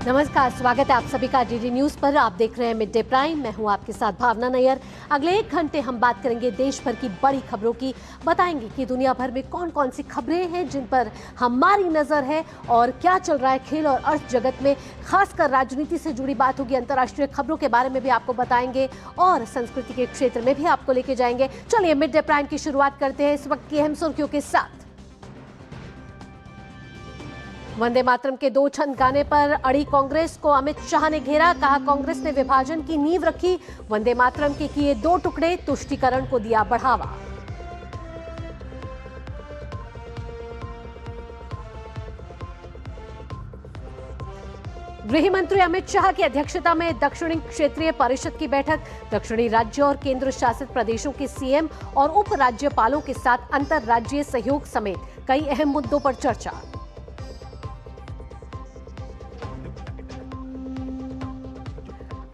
नमस्कार, स्वागत है आप सभी का डीडी न्यूज पर। आप देख रहे हैं मिड डे प्राइम। मैं हूं आपके साथ भावना नैयर। अगले 1 घंटे हम बात करेंगे देश भर की बड़ी खबरों की, बताएंगे कि दुनिया भर में कौन कौन सी खबरें हैं जिन पर हमारी नजर है और क्या चल रहा है खेल और अर्थ जगत में। खासकर राजनीति से जुड़ी बात होगी, अंतर्राष्ट्रीय खबरों के बारे में भी आपको बताएंगे और संस्कृति के क्षेत्र में भी आपको लेके जाएंगे। चलिए मिड डे प्राइम की शुरुआत करते हैं इस वक्त की अहम सुर्खियों के साथ। वंदे मातरम के 2 छंद गाने पर अड़ी कांग्रेस को अमित शाह ने घेरा। कहा, कांग्रेस ने विभाजन की नींव रखी, वंदे मातरम के किए 2 टुकड़े, तुष्टीकरण को दिया बढ़ावा। गृह मंत्री अमित शाह की अध्यक्षता में दक्षिणी क्षेत्रीय परिषद की बैठक। दक्षिणी राज्यों और केंद्र शासित प्रदेशों के सीएम और उप राज्यपालों के साथ अंतर्राज्यीय सहयोग समेत कई अहम मुद्दों पर चर्चा।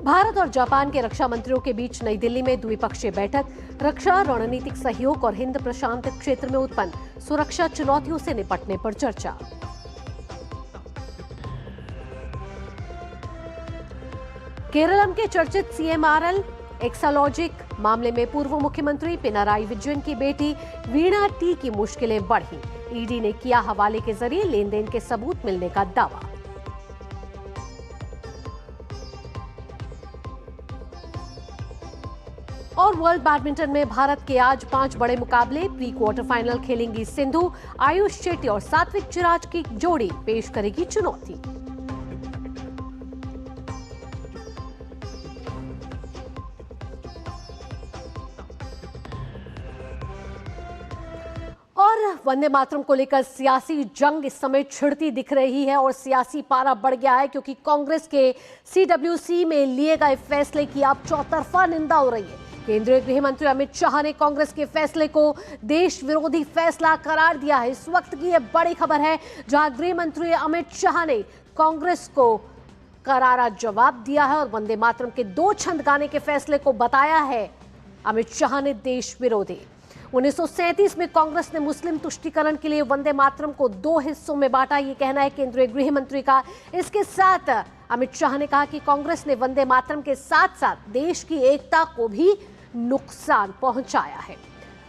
भारत और जापान के रक्षा मंत्रियों के बीच नई दिल्ली में द्विपक्षीय बैठक। रक्षा, रणनीतिक सहयोग और हिंद प्रशांत क्षेत्र में उत्पन्न सुरक्षा चुनौतियों से निपटने पर चर्चा। केरलम के चर्चित सीएमआरएल एक्सालॉजिक मामले में पूर्व मुख्यमंत्री पिनाराई विजयन की बेटी वीणा टी की मुश्किलें बढ़ी। ईडी ने किया हवाले के जरिए लेन देन के सबूत मिलने का दावा। और वर्ल्ड बैडमिंटन में भारत के आज 5 बड़े मुकाबले। प्री क्वार्टर फाइनल खेलेंगी सिंधु। आयुष शेट्टी और सात्विक चिराज की जोड़ी पेश करेगी चुनौती। और वंदे मातरम को लेकर सियासी जंग इस समय छिड़ती दिख रही है और सियासी पारा बढ़ गया है, क्योंकि कांग्रेस के सीडब्ल्यूसी में लिए गए फैसले की अब चौतरफा निंदा हो रही है। केंद्रीय गृह मंत्री अमित शाह ने कांग्रेस के फैसले को देश विरोधी फैसला करार दिया है। इस वक्त की यह बड़ी खबर है, जहां गृह मंत्री अमित शाह ने कांग्रेस को करारा जवाब दिया है और वंदे मातरम के 2 छंद गाने के फैसले को बताया है अमित शाह ने देश विरोधी। 1937 में कांग्रेस ने मुस्लिम तुष्टीकरण के लिए वंदे मातरम को 2 हिस्सों में बांटा, ये कहना है केंद्रीय गृह मंत्री का। इसके साथ अमित शाह ने कहा कि कांग्रेस ने वंदे मातरम के साथ साथ देश की एकता को भी नुकसान पहुंचाया है।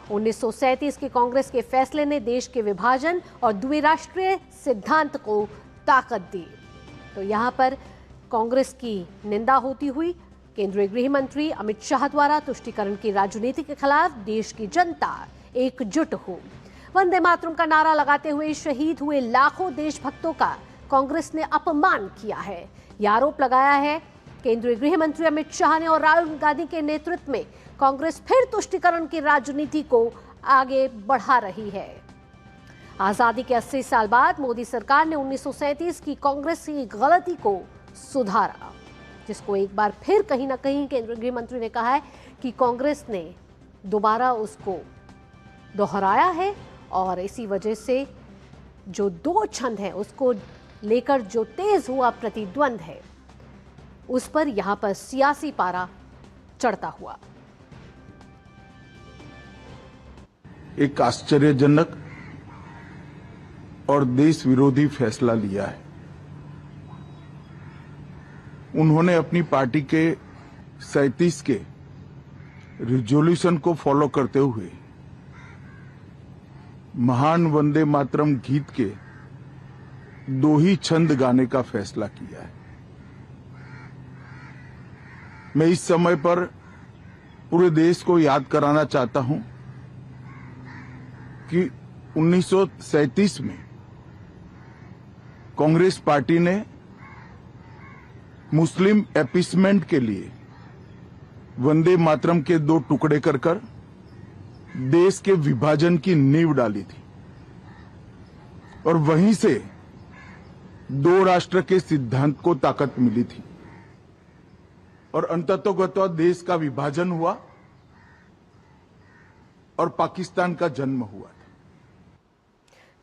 1937 के कांग्रेस के फैसले ने देश के विभाजन और द्विराष्ट्रीय सिद्धांत को ताकत दी। तो यहां पर कांग्रेस की निंदा होती हुई केंद्रीय गृह मंत्री अमित शाह द्वारा तुष्टीकरण की राजनीति के खिलाफ देश की जनता एकजुट हो। वंदे मातरम का नारा लगाते हुए शहीद हुए लाखों देशभक्तों का कांग्रेस ने अपमान किया है, यह आरोप लगाया है केंद्रीय गृह मंत्री अमित शाह ने। और राहुल गांधी के नेतृत्व में कांग्रेस फिर तुष्टीकरण की राजनीति को आगे बढ़ा रही है। आजादी के 80 साल बाद मोदी सरकार ने 1937 की कांग्रेस की गलती को सुधारा, जिसको एक बार फिर कहीं ना कहीं केंद्रीय गृह मंत्री ने कहा है कि कांग्रेस ने दोबारा उसको दोहराया है और इसी वजह से जो 2 छंद है उसको लेकर जो तेज हुआ प्रतिद्वंद है उस पर यहां पर सियासी पारा चढ़ता हुआ। एक आश्चर्यजनक और देश विरोधी फैसला लिया है। उन्होंने अपनी पार्टी के 37 के रिजोल्यूशन को फॉलो करते हुए महान वंदे मातरम गीत के 2 ही छंद गाने का फैसला किया है। मैं इस समय पर पूरे देश को याद कराना चाहता हूं कि 1937 में कांग्रेस पार्टी ने मुस्लिम अपीसमेंट के लिए वंदे मातरम के 2 टुकड़े कर देश के विभाजन की नींव डाली थी और वहीं से 2 राष्ट्र के सिद्धांत को ताकत मिली थी और अंततोगत्वा देश का विभाजन हुआ और पाकिस्तान का जन्म हुआ था।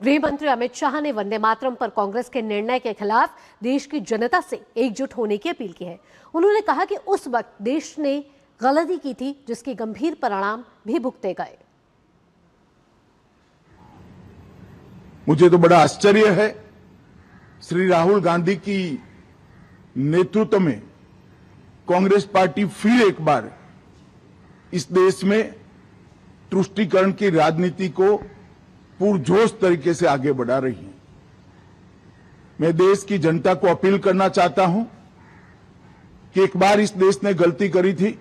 गृह मंत्री अमित शाह ने वंदे मातरम पर कांग्रेस के निर्णय के खिलाफ देश की जनता से एकजुट होने की अपील की है। उन्होंने कहा कि उस वक्त देश ने गलती की थी जिसके गंभीर परिणाम भी भुगते गए। मुझे तो बड़ा आश्चर्य है, श्री राहुल गांधी की नेतृत्व में कांग्रेस पार्टी फिर एक बार इस देश में तुष्टीकरण की राजनीति को पुरजोश तरीके से आगे बढ़ा रही है। मैं देश की जनता को अपील करना चाहता हूं कि एक बार इस देश ने गलती करी थी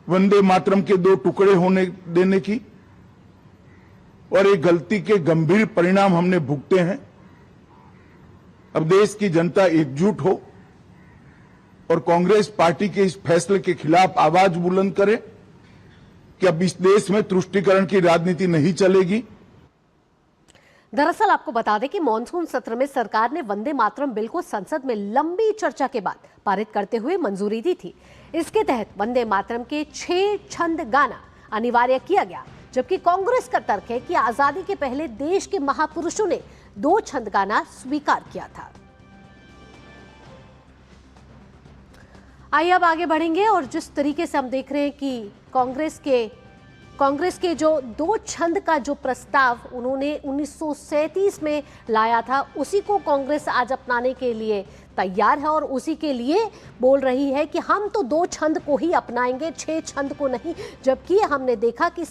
वंदे मातरम के 2 टुकड़े होने देने की, और एक गलती के गंभीर परिणाम हमने भुगते हैं। अब देश की जनता एकजुट हो और कांग्रेस पार्टी के इस फैसले के खिलाफ आवाज बुलंद करे कि अब इस देश में तुष्टीकरण की राजनीति नहीं चलेगी। दरअसल आपको बता दें कि मॉनसून सत्र में सरकार ने वंदे मातरम बिल को संसद में लंबी चर्चा के बाद पारित करते हुए मंजूरी दी थी। इसके तहत वंदे मातरम के 6 छंद गाना अनिवार्य किया गया, जबकि कांग्रेस का तर्क है कि आजादी के पहले देश के महापुरुषों ने 2 छंद गाना स्वीकार किया था। आइए अब आगे बढ़ेंगे और जिस तरीके से हम देख रहे हैं कि कांग्रेस के जो 2 छंद का जो प्रस्ताव उन्होंने 1937 में लाया था, उसी को कांग्रेस आज अपनाने के लिए तैयार है और उसी के लिए बोल रही है कि हम तो 2 छंद को ही अपनाएंगे, 6 छंद को नहीं। जबकि हमने देखा कि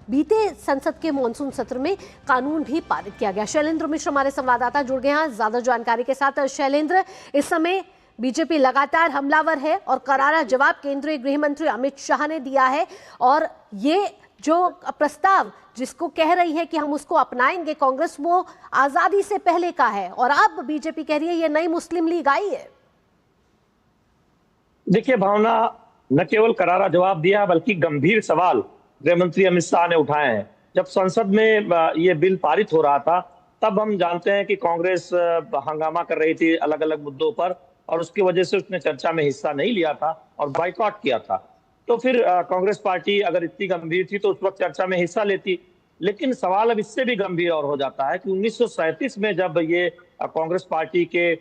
बीते संसद के मॉनसून सत्र में कानून भी पारित किया गया। शैलेंद्र मिश्र हमारे संवाददाता जुड़ गए हैं ज्यादा जानकारी के साथ। शैलेंद्र, इस समय बीजेपी लगातार हमलावर है और करारा जवाब केंद्रीय गृह मंत्री अमित शाह ने दिया है, और ये जो प्रस्ताव जिसको कह रही है कि हम उसको अपनाएंगे कांग्रेस, वो आजादी से पहले का है, और अब बीजेपी कह रही है ये नई मुस्लिम लीग आई है। देखिए भावना, न केवल करारा जवाब दिया बल्कि गंभीर सवाल गृह मंत्री अमित शाह ने उठाए हैं। जब संसद में ये बिल पारित हो रहा था तब हम जानते हैं कि कांग्रेस हंगामा कर रही थी अलग अलग मुद्दों पर, और उसकी वजह से उसने चर्चा में हिस्सा नहीं लिया था और बाइकआउट किया था। तो फिर कांग्रेस पार्टी अगर इतनी गंभीर थी तो उस वक्त चर्चा में हिस्सा लेती। लेकिन सवाल अब इससे भी गंभीर और हो जाता है कि 1937 में जब ये कांग्रेस पार्टी के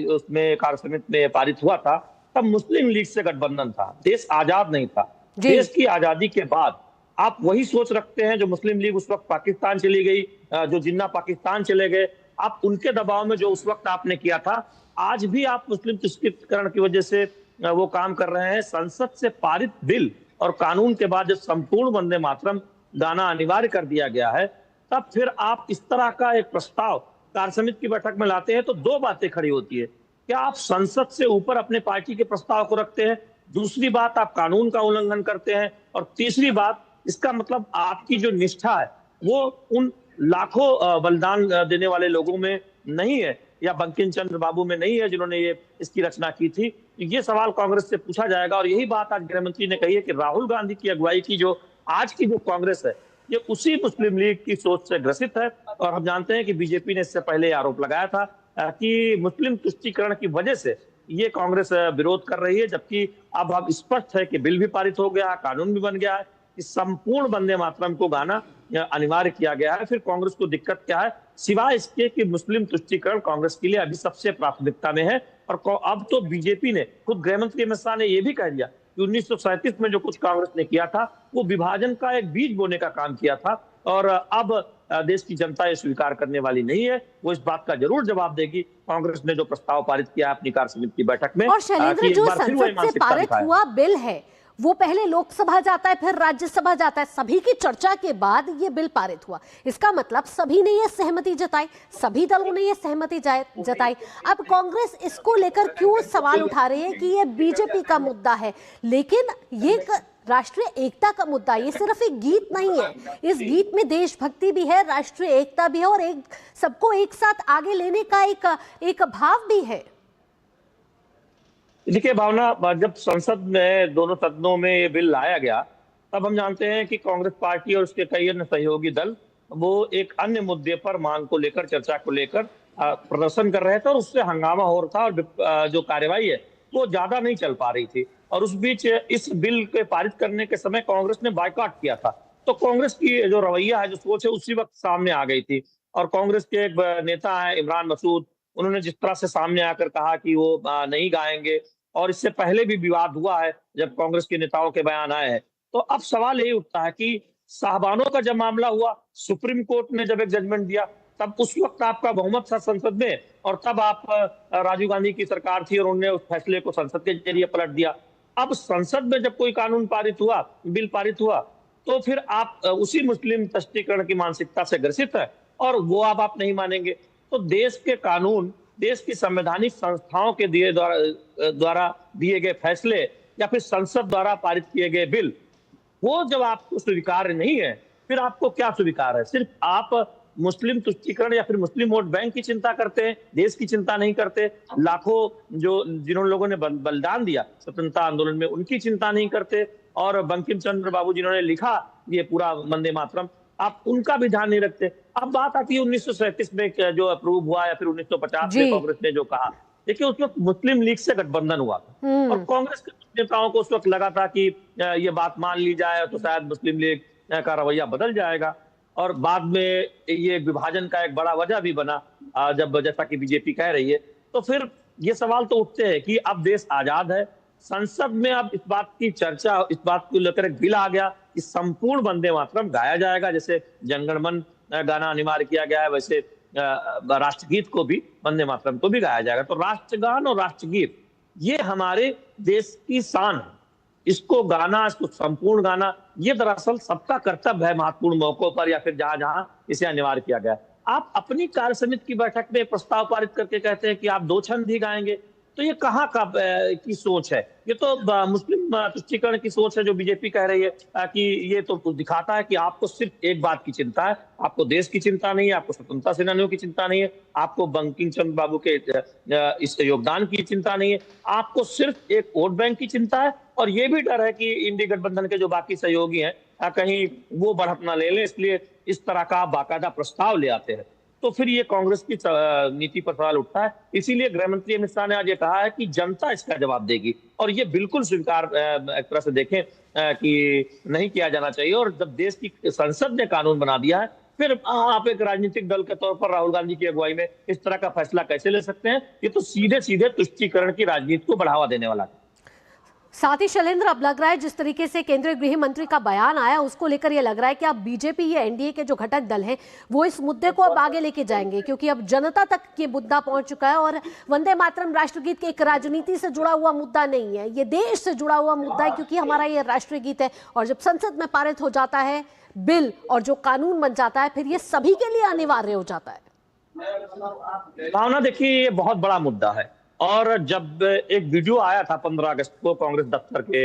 उसमें कार्य समिति में पारित हुआ था, तब मुस्लिम लीग से गठबंधन था, देश आजाद नहीं था। देश की आजादी के बाद आप वही सोच रखते हैं जो मुस्लिम लीग उस वक्त पाकिस्तान चली गई, जो जिन्ना पाकिस्तान चले गए, आप उनके दबाव में जो उस वक्त आपने किया था, आज भी आप मुस्लिम तुष्टीकरण की वजह से वो काम कर रहे हैं। संसद से पारित बिल और कानून के बाद जब संपूर्ण वंदे मातरम गाना अनिवार्य कर दिया गया है, तब फिर आप इस तरह का एक प्रस्ताव कार्य समिति की बैठक में लाते हैं तो 2 बातें खड़ी होती है। क्या आप संसद से ऊपर अपने पार्टी के प्रस्ताव को रखते हैं, दूसरी बात आप कानून का उल्लंघन करते हैं, और तीसरी बात इसका मतलब आपकी जो निष्ठा है वो उन लाखों बलिदान देने वाले लोगों में नहीं है या बंकिम चंद्र बाबू में नहीं है जिन्होंने ये इसकी रचना की थी। ये सवाल कांग्रेस से पूछा जाएगा, और यही बात आज गृह मंत्री ने कही है कि राहुल गांधी की अगुवाई की जो आज की जो कांग्रेस है ये उसी मुस्लिम लीग की सोच से ग्रसित है। और हम जानते हैं कि बीजेपी ने इससे पहले आरोप लगाया था कि मुस्लिम तुष्टीकरण की वजह से ये कांग्रेस विरोध कर रही है, जबकि अब स्पष्ट है कि बिल भी पारित हो गया, कानून भी बन गया है, कि संपूर्ण वंदे मातरम को गाना अनिवार्य किया गया है। फिर कांग्रेस को दिक्कत क्या है, सिवाय इसके कि मुस्लिम तुष्टीकरण कांग्रेस के लिए अभी सबसे प्राथमिकता में है। और अब तो बीजेपी ने, खुद गृह मंत्री अमित शाह ने यह भी कह दिया कि 1937 में जो कुछ कांग्रेस ने किया था वो विभाजन का एक बीज बोने का काम किया था, और अब देश की जनता ये स्वीकार करने वाली नहीं है। वो इस बात का जरूर जवाब देगी कांग्रेस ने जो प्रस्ताव पारित किया अपनी कार्य समिति की बैठक में। और शैलेंद्र, जो संसद से पारित हुआ बिल है वो पहले लोकसभा जाता है, फिर राज्यसभा जाता है, सभी की चर्चा के बाद ये बिल पारित हुआ। इसका मतलब सभी ने ये सहमति जताई, सभी दलों ने ये सहमति जताई। अब कांग्रेस इसको लेकर क्यों सवाल उठा रही है कि ये बीजेपी का मुद्दा है, लेकिन ये राष्ट्रीय एकता का मुद्दा, ये सिर्फ एक गीत नहीं है, इस गीत में देशभक्ति भी है, राष्ट्रीय एकता भी है, और एक सबको एक साथ आगे लेने का एक भाव भी है। देखिए भावना, जब संसद में दोनों सदनों में ये बिल लाया गया तब हम जानते हैं कि कांग्रेस पार्टी और उसके कई अन्य सहयोगी दल वो एक अन्य मुद्दे पर, मांग को लेकर, चर्चा को लेकर प्रदर्शन कर रहे थे, और उससे हंगामा हो रहा था, और जो कार्यवाही है वो ज्यादा नहीं चल पा रही थी। और उस बीच इस बिल के पारित करने के समय कांग्रेस ने बायकॉट किया था। तो कांग्रेस की जो रवैया है, जो सोच है, उसी वक्त सामने आ गई थी। और कांग्रेस के एक नेता है इमरान मसूद, उन्होंने जिस तरह से सामने आकर कहा कि वो नहीं गाएंगे, और इससे पहले भी विवाद हुआ है जब कांग्रेस के नेताओं के बयान आए हैं। तो अब सवाल यही उठता है कि साहबानों का जब मामला हुआ, सुप्रीम कोर्ट ने जब एक जजमेंट दिया, तब उस वक्त आपका बहुमत था संसद में, और तब आप राजीव गांधी की सरकार थी और उन्होंने उस फैसले को संसद के जरिए पलट दिया। अब संसद में जब कोई कानून पारित हुआ, बिल पारित हुआ, तो फिर आप उसी मुस्लिम तुष्टीकरण की मानसिकता से ग्रसित है और वो अब आप नहीं मानेंगे। तो देश के कानून, देश की संवैधानिक संस्थाओं के द्वारा दिए गए फैसले या फिर संसद द्वारा पारित किए गए बिल, वो जब आपको स्वीकार्य नहीं है, फिर आपको क्या स्वीकार है? सिर्फ आप मुस्लिम तुष्टीकरण या फिर मुस्लिम वोट बैंक की चिंता करते हैं, देश की चिंता नहीं करते। लाखों जिन्होंने लोगों ने बलिदान दिया स्वतंत्रता आंदोलन में, उनकी चिंता नहीं करते। और बंकिम चंद्र बाबू जिन्होंने लिखा ये पूरा वंदे मातरम, आप उनका भी ध्यान नहीं रखते। अब बात आती है 1937 में जो अप्रूव हुआ या फिर 1950 में कांग्रेस ने जो कहा। देखिए, उस वक्त मुस्लिम लीग से गठबंधन हुआ और कांग्रेस के नेताओं को उस वक्त लगा था कि ये बात मान ली जाए तो शायद मुस्लिम लीग का रवैया बदल जाएगा। और बाद में ये विभाजन का एक बड़ा वजह भी बना, जब जैसा कि बीजेपी कह रही है। तो फिर ये सवाल तो उठते हैं कि अब देश आजाद है, संसद में अब इस बात की चर्चा, इस बात को लेकर एक बिल आ गया कि संपूर्ण वंदे मातरम गाया जाएगा। जैसे जनगण मन गाना अनिवार्य किया गया है, वैसे राष्ट्रगीत को भी, वंदे मातरम को भी गाया जाएगा। तो राष्ट्रगान और राष्ट्रगीत ये हमारे देश की शान है। इसको गाना, इसको संपूर्ण गाना, ये दरअसल सबका कर्तव्य है महत्वपूर्ण मौकों पर या फिर जहां जहां इसे अनिवार्य किया गया है। आप अपनी कार्य समिति की बैठक में प्रस्ताव पारित करके कहते हैं कि आप 2 छंद ही गाएंगे, तो ये कहाँ का की सोच है? ये तो मुस्लिम तुष्टीकरण की सोच है जो बीजेपी कह रही है कि ये तो दिखाता है कि आपको सिर्फ एक बात की चिंता है, आपको देश की चिंता नहीं है, आपको स्वतंत्रता सेनानियों की चिंता नहीं है, आपको बंकिम चंद्र बाबू के इस योगदान की चिंता नहीं है, आपको सिर्फ एक वोट बैंक की चिंता है। और ये भी डर है कि इंडी गठबंधन के जो बाकी सहयोगी हैं कहीं वो बढ़त ना ले लें, इसलिए इस तरह का बाकायदा प्रस्ताव ले आते हैं। तो फिर ये कांग्रेस की नीति पर सवाल उठता है। इसीलिए गृह मंत्री अमित शाह ने आज ये कहा है कि जनता इसका जवाब देगी, और ये बिल्कुल स्वीकार एक तरह से देखें कि नहीं किया जाना चाहिए। और जब देश की संसद ने कानून बना दिया है, फिर आप एक राजनीतिक दल के तौर पर राहुल गांधी की अगुवाई में इस तरह का फैसला कैसे ले सकते हैं? ये तो सीधे सीधे तुष्टीकरण की राजनीति को बढ़ावा देने वाला है। साथ ही शैलेंद्र, अब लग रहा है जिस तरीके से केंद्रीय गृह मंत्री का बयान आया उसको लेकर ये लग रहा है कि अब बीजेपी या एनडीए के जो घटक दल हैं वो इस मुद्दे को अब आगे लेके जाएंगे, क्योंकि अब जनता तक ये मुद्दा पहुंच चुका है। और वंदे मातरम राष्ट्रगीत के एक राजनीति से जुड़ा हुआ मुद्दा नहीं है, ये देश से जुड़ा हुआ मुद्दा है, क्योंकि हमारा ये राष्ट्रीय गीत है। और जब संसद में पारित हो जाता है बिल और जो कानून बन जाता है, फिर ये सभी के लिए अनिवार्य हो जाता है। भावना, देखिए ये बहुत बड़ा मुद्दा है। और जब एक वीडियो आया था 15 अगस्त को कांग्रेस दफ्तर के,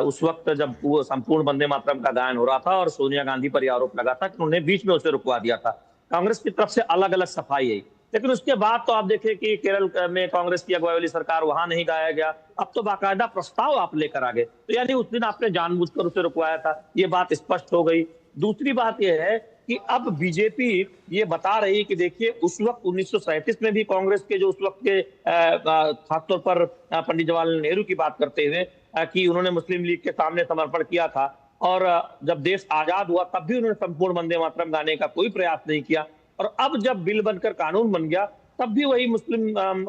उस वक्त जब वो संपूर्ण वंदे मातरम का गायन हो रहा था और सोनिया गांधी पर यह आरोप लगा था कि उन्होंने बीच में उसे रुकवा दिया था, कांग्रेस की तरफ से अलग अलग सफाई आई। लेकिन उसके बाद तो आप देखें कि केरल में कांग्रेस की अगुवाई वाली सरकार, वहां नहीं गाया गया। अब तो बाकायदा प्रस्ताव आप लेकर आ गए, तो यानी उस दिन आपने जानबूझकर उसे रुकवाया था, ये बात स्पष्ट हो गई। दूसरी बात यह है कि अब बीजेपी ये बता रही है कि देखिए, उस वक्त 1937 में भी कांग्रेस के जो उस वक्त के खासतौर पर पंडित जवाहरलाल नेहरू की बात करते हुए कि उन्होंने मुस्लिम लीग के सामने समर्पण किया था, और जब देश आजाद हुआ तब भी उन्होंने संपूर्ण वंदे मातरम गाने का कोई प्रयास नहीं किया। और अब जब बिल बनकर कानून बन गया, तब भी वही मुस्लिम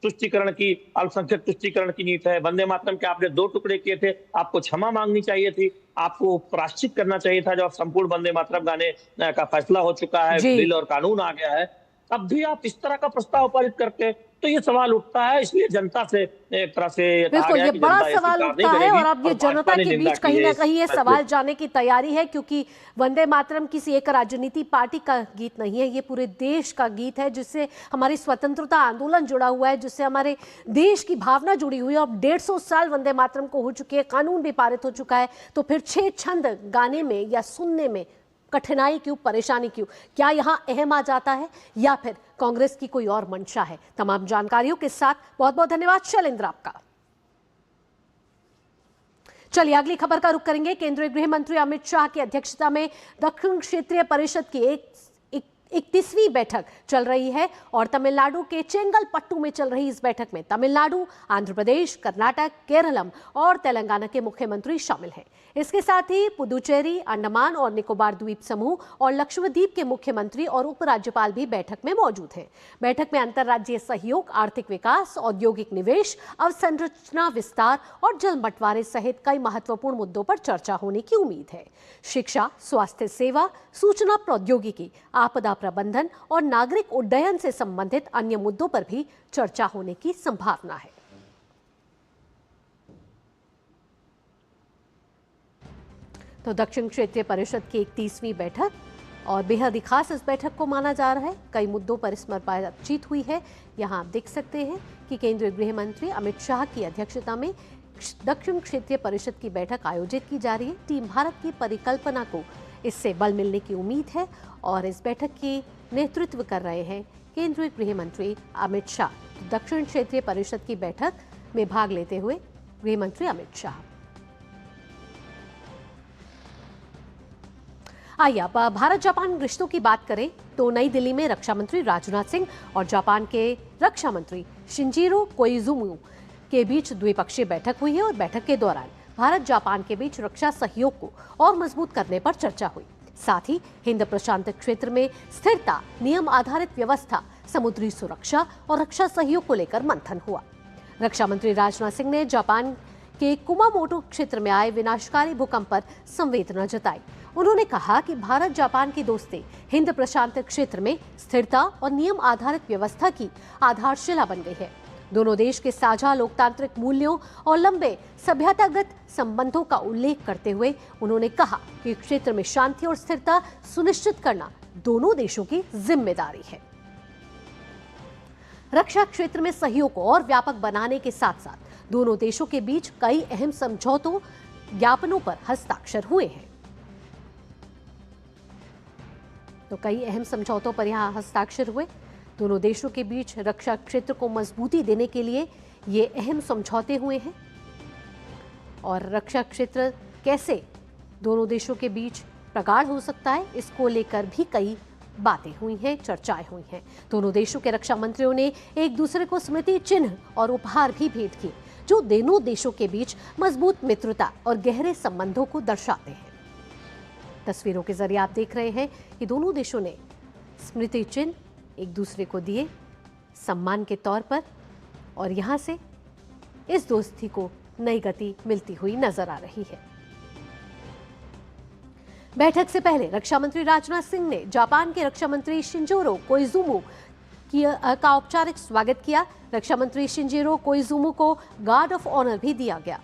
तुष्टीकरण की, अल्पसंख्यक तुष्टीकरण की नीति है। वंदे मातरम के आपने 2 टुकड़े किए थे, आपको क्षमा मांगनी चाहिए थी, आपको प्रायश्चित करना चाहिए था। जब संपूर्ण वंदे मातरम गाने का फैसला हो चुका है, बिल और कानून आ गया है, तब भी आप इस तरह का प्रस्ताव पारित करते हैं, तो ये सवाल उठता है। इसलिए जनता से एक तरह से बिल्कुल ये बड़ा सवाल उठता है, और अब ये जनता के बीच कहीं ना कहीं ये सवाल जाने की तैयारी है, क्योंकि वंदे मातरम किसी एक राजनीति पार्टी का गीत नहीं है, ये पूरे देश का गीत है, जिससे हमारी स्वतंत्रता आंदोलन जुड़ा हुआ है, जिससे हमारे देश की भावना जुड़ी हुई है। अब 150 साल वंदे मातरम को हो चुके हैं, कानून भी पारित हो चुका है, तो फिर 6 छंद गाने में या सुनने में कठिनाई क्यों, परेशानी क्यों? क्या यहां अहम आ जाता है या फिर कांग्रेस की कोई और मंशा है? तमाम जानकारियों के साथ बहुत बहुत धन्यवाद शैलेंद्र आपका। चलिए अगली खबर का रुख करेंगे। केंद्रीय गृह मंत्री अमित शाह की अध्यक्षता में दक्षिण क्षेत्रीय परिषद की 31वीं बैठक चल रही है, और तमिलनाडु के चेंगलपट्टू में चल रही इस बैठक में तमिलनाडु, आंध्र प्रदेश, कर्नाटक, केरलम और तेलंगाना के मुख्यमंत्री शामिल हैं। इसके साथ ही पुदुचेरी, अंडमान और निकोबार द्वीप समूह और लक्षद्वीप के मुख्यमंत्री और उपराज्यपाल भी बैठक में मौजूद हैं। बैठक में अंतर्राज्यीय सहयोग, आर्थिक विकास, औद्योगिक निवेश, अवसंरचना विस्तार और जल बंटवारे सहित कई महत्वपूर्ण मुद्दों पर चर्चा होने की उम्मीद है। शिक्षा, स्वास्थ्य सेवा, सूचना प्रौद्योगिकी, आपदा प्रबंधन और नागरिक उड्डयन से संबंधित अन्य मुद्दों पर भी चर्चा होने की संभावना है। तो दक्षिण क्षेत्रीय परिषद की 31वीं बैठक और बेहद ही खास इस बैठक को माना जा रहा है। कई मुद्दों पर इसमें बातचीत हुई है। यहाँ आप देख सकते हैं कि केंद्रीय गृह मंत्री अमित शाह की अध्यक्षता में दक्षिण क्षेत्रीय परिषद की बैठक आयोजित की जा रही है। टीम भारत की परिकल्पना को इससे बल मिलने की उम्मीद है और इस बैठक की नेतृत्व कर रहे हैं केंद्रीय गृह मंत्री अमित शाह। दक्षिण क्षेत्रीय परिषद की बैठक में भाग लेते हुए गृह मंत्री अमित शाह। आइए अब भारत जापान रिश्तों की बात करें तो नई दिल्ली में रक्षा मंत्री राजनाथ सिंह और जापान के रक्षा मंत्री शिंजीरो कोइजुमी के बीच द्विपक्षीय बैठक हुई है और बैठक के दौरान भारत जापान के बीच रक्षा सहयोग को और मजबूत करने पर चर्चा हुई। साथ ही हिंद प्रशांत क्षेत्र में स्थिरता, नियम आधारित व्यवस्था, समुद्री सुरक्षा और रक्षा सहयोग को लेकर मंथन हुआ। रक्षा मंत्री राजनाथ सिंह ने जापान के कुमामोटो क्षेत्र में आए विनाशकारी भूकंप पर संवेदना जताई। उन्होंने कहा कि भारत जापान की दोस्ती हिंद प्रशांत क्षेत्र में स्थिरता और नियम आधारित व्यवस्था की आधारशिला बन गई है। दोनों देश के साझा लोकतांत्रिक मूल्यों और लंबे सभ्यतागत संबंधों का उल्लेख करते हुए उन्होंने कहा कि क्षेत्र में शांति और स्थिरता सुनिश्चित करना दोनों देशों की जिम्मेदारी है। रक्षा क्षेत्र में सहयोग को और व्यापक बनाने के साथ साथ दोनों देशों के बीच कई अहम समझौतों ज्ञापनों पर हस्ताक्षर हुए हैं। तो कई अहम समझौतों पर यहां हस्ताक्षर हुए। दोनों देशों के बीच रक्षा क्षेत्र को मजबूती देने के लिए ये अहम समझौते हुए हैं और रक्षा क्षेत्र कैसे दोनों देशों के बीच प्रगाढ़ हो सकता है, इसको लेकर भी कई बातें हुई हैं, चर्चाएं हुई हैं। दोनों देशों के रक्षा मंत्रियों ने एक दूसरे को स्मृति चिन्ह और उपहार भी भेंट किए, जो दोनों देशों के बीच मजबूत मित्रता और गहरे संबंधों को दर्शाते हैं। तस्वीरों के जरिए आप देख रहे हैं कि दोनों देशों ने स्मृति चिन्ह एक दूसरे को दिए सम्मान के तौर पर और यहां से इस दोस्ती को नई गति मिलती हुई नजर आ रही है। बैठक से पहले रक्षा मंत्री राजनाथ सिंह ने जापान के रक्षा मंत्री शिंजोरो कोइजुमी का औपचारिक स्वागत किया। रक्षा मंत्री शिंजिरो कोइजुमी को गार्ड ऑफ ऑनर भी दिया गया।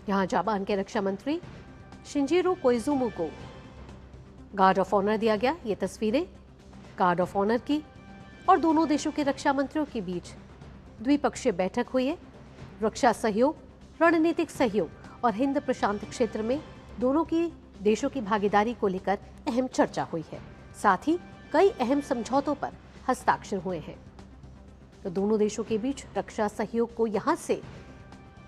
यहां जापान के रक्षा मंत्री शिंजिरो कोइजुमी को गार्ड ऑफ ऑनर दिया गया। ये तस्वीरें गार्ड ऑफ ऑनर की और दोनों देशों के रक्षा मंत्रियों के बीच द्विपक्षीय बैठक हुई है। रक्षा सहयोग, रणनीतिक सहयोग और हिंद प्रशांत क्षेत्र में दोनों की देशों की भागीदारी को लेकर अहम चर्चा हुई है। साथ ही कई अहम समझौतों पर हस्ताक्षर हुए हैं। तो दोनों देशों के बीच रक्षा सहयोग को यहां से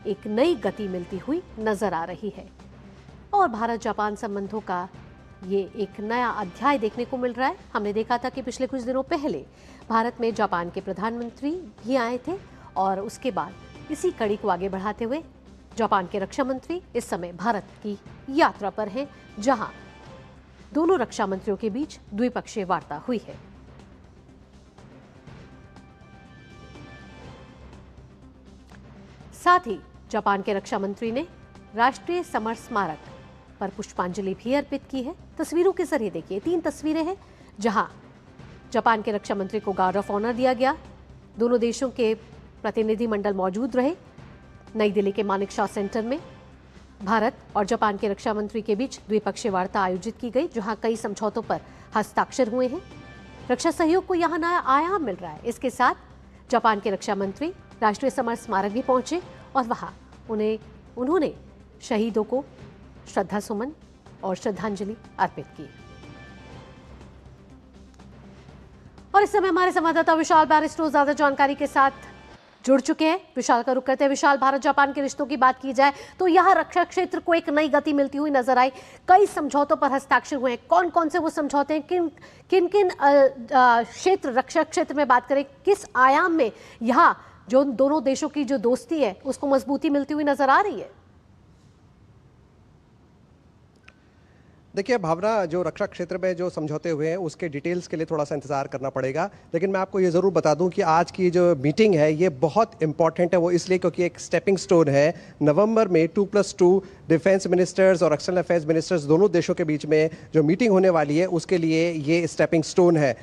एक नई गति मिलती हुई नजर आ रही है और भारत जापान संबंधों का ये एक नया अध्याय देखने को मिल रहा है। हमने देखा था कि पिछले कुछ दिनों पहले भारत में जापान के प्रधानमंत्री भी आए थे और उसके बाद इसी कड़ी को आगे बढ़ाते हुए जापान के रक्षा मंत्री इस समय भारत की यात्रा पर हैं, जहां दोनों रक्षा मंत्रियों के बीच द्विपक्षीय वार्ता हुई है। साथ ही जापान के रक्षा मंत्री ने राष्ट्रीय समर स्मारक पर पुष्पांजलि भी अर्पित की है। तस्वीरों के जरिए देखिए, 3 तस्वीरें हैं जहां जापान के रक्षा मंत्री को गार्ड ऑफ ऑनर दिया गया। दोनों देशों के प्रतिनिधिमंडल मौजूद रहे। नई दिल्ली के मानेकशॉ सेंटर में भारत और जापान के रक्षा मंत्री के बीच द्विपक्षीय वार्ता आयोजित की गई, जहां कई समझौतों पर हस्ताक्षर हुए हैं। रक्षा सहयोग को यहां नया आयाम मिल रहा है। इसके साथ जापान के रक्षा मंत्री राष्ट्रीय समर स्मारक भी पहुंचे और वहां उन्होंने शहीदों को श्रद्धा सुमन और श्रद्धांजलि अर्पित की। और इस समय हमारे संवाददाता विशाल बैरिस्टो ज्यादा जानकारी के साथ जुड़ चुके हैं। विशाल का रुख करते हैं। विशाल, भारत जापान के रिश्तों की बात की जाए तो यहाँ रक्षा क्षेत्र को एक नई गति मिलती हुई नजर आई। कई समझौतों पर हस्ताक्षर हुए हैं। कौन कौन से वो समझौते हैं, किन किन क्षेत्र, रक्षा क्षेत्र में बात करें, किस आयाम में यहाँ जो दोनों देशों की जो दोस्ती है उसको मजबूती मिलती हुई नजर आ रही है? देखिए भावना, जो रक्षा क्षेत्र में जो समझौते हुए हैं उसके डिटेल्स के लिए थोड़ा सा इंतजार करना पड़ेगा, लेकिन मैं आपको ये ज़रूर बता दूं कि आज की जो मीटिंग है ये बहुत इंपॉर्टेंट है। वो इसलिए क्योंकि एक स्टेपिंग स्टोन है। नवंबर में 2+2 डिफेंस मिनिस्टर्स और एक्सटर्नल अफेयर्स मिनिस्टर्स दोनों देशों के बीच में जो मीटिंग होने वाली है उसके लिए ये स्टेपिंग स्टोन है।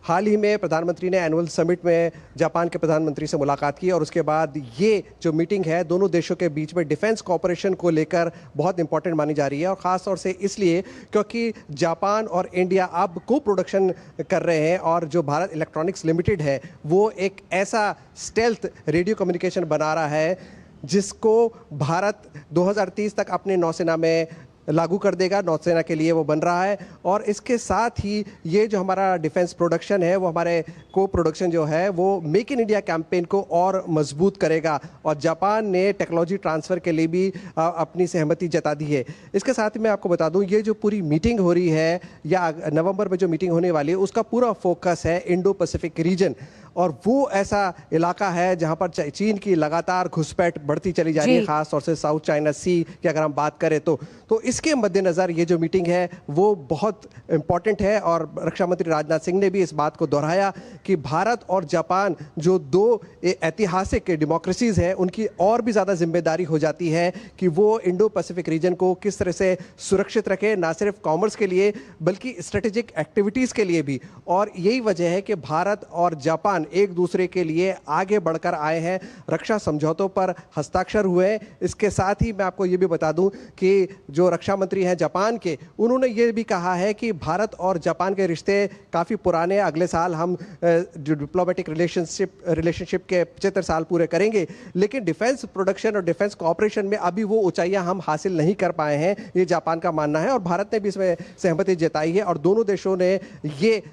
हाल ही में प्रधानमंत्री ने एनुअल समिट में जापान के प्रधानमंत्री से मुलाकात की और उसके बाद ये जो मीटिंग है दोनों देशों के बीच में डिफेंस कॉपरेशन को लेकर बहुत इंपॉर्टेंट मानी जा रही है। और ख़ास तौर से इसलिए क्योंकि जापान और इंडिया अब को प्रोडक्शन कर रहे हैं और जो भारत इलेक्ट्रॉनिक्स लिमिटेड है वो एक ऐसा स्टेल्थ रेडियो कम्युनिकेशन बना रहा है जिसको भारत 2030 तक अपने नौसेना में लागू कर देगा। नौसेना के लिए वो बन रहा है और इसके साथ ही ये जो हमारा डिफेंस प्रोडक्शन है वो हमारे को प्रोडक्शन जो है वो मेक इन इंडिया कैंपेन को और मजबूत करेगा। और जापान ने टेक्नोलॉजी ट्रांसफ़र के लिए भी अपनी सहमति जता दी है। इसके साथ ही मैं आपको बता दूं ये जो पूरी मीटिंग हो रही है या नवंबर में जो मीटिंग होने वाली है उसका पूरा फोकस है इंडो पैसिफिक रीजन। और वो ऐसा इलाका है जहां पर चीन की लगातार घुसपैठ बढ़ती चली जा रही है, खास तौर से साउथ चाइना सी की अगर हम बात करें तो इसके मद्देनज़र ये जो मीटिंग है वो बहुत इंपॉर्टेंट है। और रक्षा मंत्री राजनाथ सिंह ने भी इस बात को दोहराया कि भारत और जापान जो दो ऐतिहासिक डेमोक्रेसीज हैं उनकी और भी ज़्यादा जिम्मेदारी हो जाती है कि वो इंडो पैसिफिक रीजन को किस तरह से सुरक्षित रखे, ना सिर्फ कॉमर्स के लिए बल्कि स्ट्रेटेजिक एक्टिविटीज़ के लिए भी। और यही वजह है कि भारत और जापान एक दूसरे के लिए आगे बढ़कर आए हैं, रक्षा समझौतों पर हस्ताक्षर हुए। इसके साथ ही मैं आपको ये भी बता दूं कि जो रक्षा मंत्री हैं जापान के, उन्होंने ये भी कहा है कि भारत और जापान के रिश्ते काफ़ी पुराने हैं। अगले साल हम जो डिप्लोमेटिक रिलेशनशिप के 75 साल पूरे करेंगे, लेकिन डिफेंस प्रोडक्शन और डिफेंस कोऑपरेशन में अभी वो ऊंचाइयां हम हासिल नहीं कर पाए हैं, ये जापान का मानना है। और भारत ने भी इसमें सहमति जताई है और दोनों देशों ने ये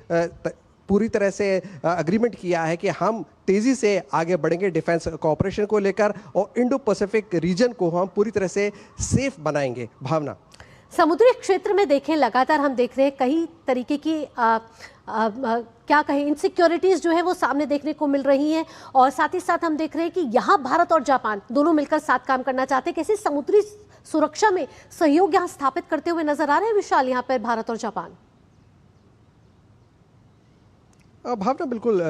पूरी तरह से अग्रीमेंट किया है कि हम तेजी से आगे बढ़ेंगे डिफेंस कोऑपरेशन को लेकर और इंडो पैसिफिक रीजन को हम पूरी तरह से सेफ बनाएंगे। भावना, समुद्री क्षेत्र में देखें लगातार हम देख रहे हैं कई तरीके की क्या कहें इनसिक्योरिटीज जो है वो सामने देखने को मिल रही हैं और साथ ही साथ हम देख रहे हैं कि यहाँ भारत और जापान दोनों मिलकर साथ काम करना चाहते हैं। कैसे समुद्री सुरक्षा में सहयोग यहाँ स्थापित करते हुए नजर आ रहे हैं विशाल यहाँ पर भारत और जापान? भावना, बिल्कुल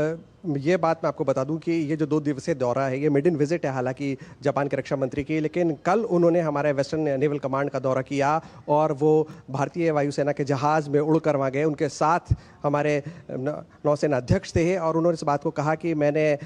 ये बात मैं आपको बता दूं कि ये जो 2 दिवसीय दौरा है ये मेड इन विजिट है हालांकि जापान के रक्षा मंत्री की, लेकिन कल उन्होंने हमारे वेस्टर्न नेवल कमांड का दौरा किया और वो भारतीय वायुसेना के जहाज़ में उड़कर वहाँ गए। उनके साथ हमारे नौसेना अध्यक्ष थे और उन्होंने इस बात को कहा कि मैंने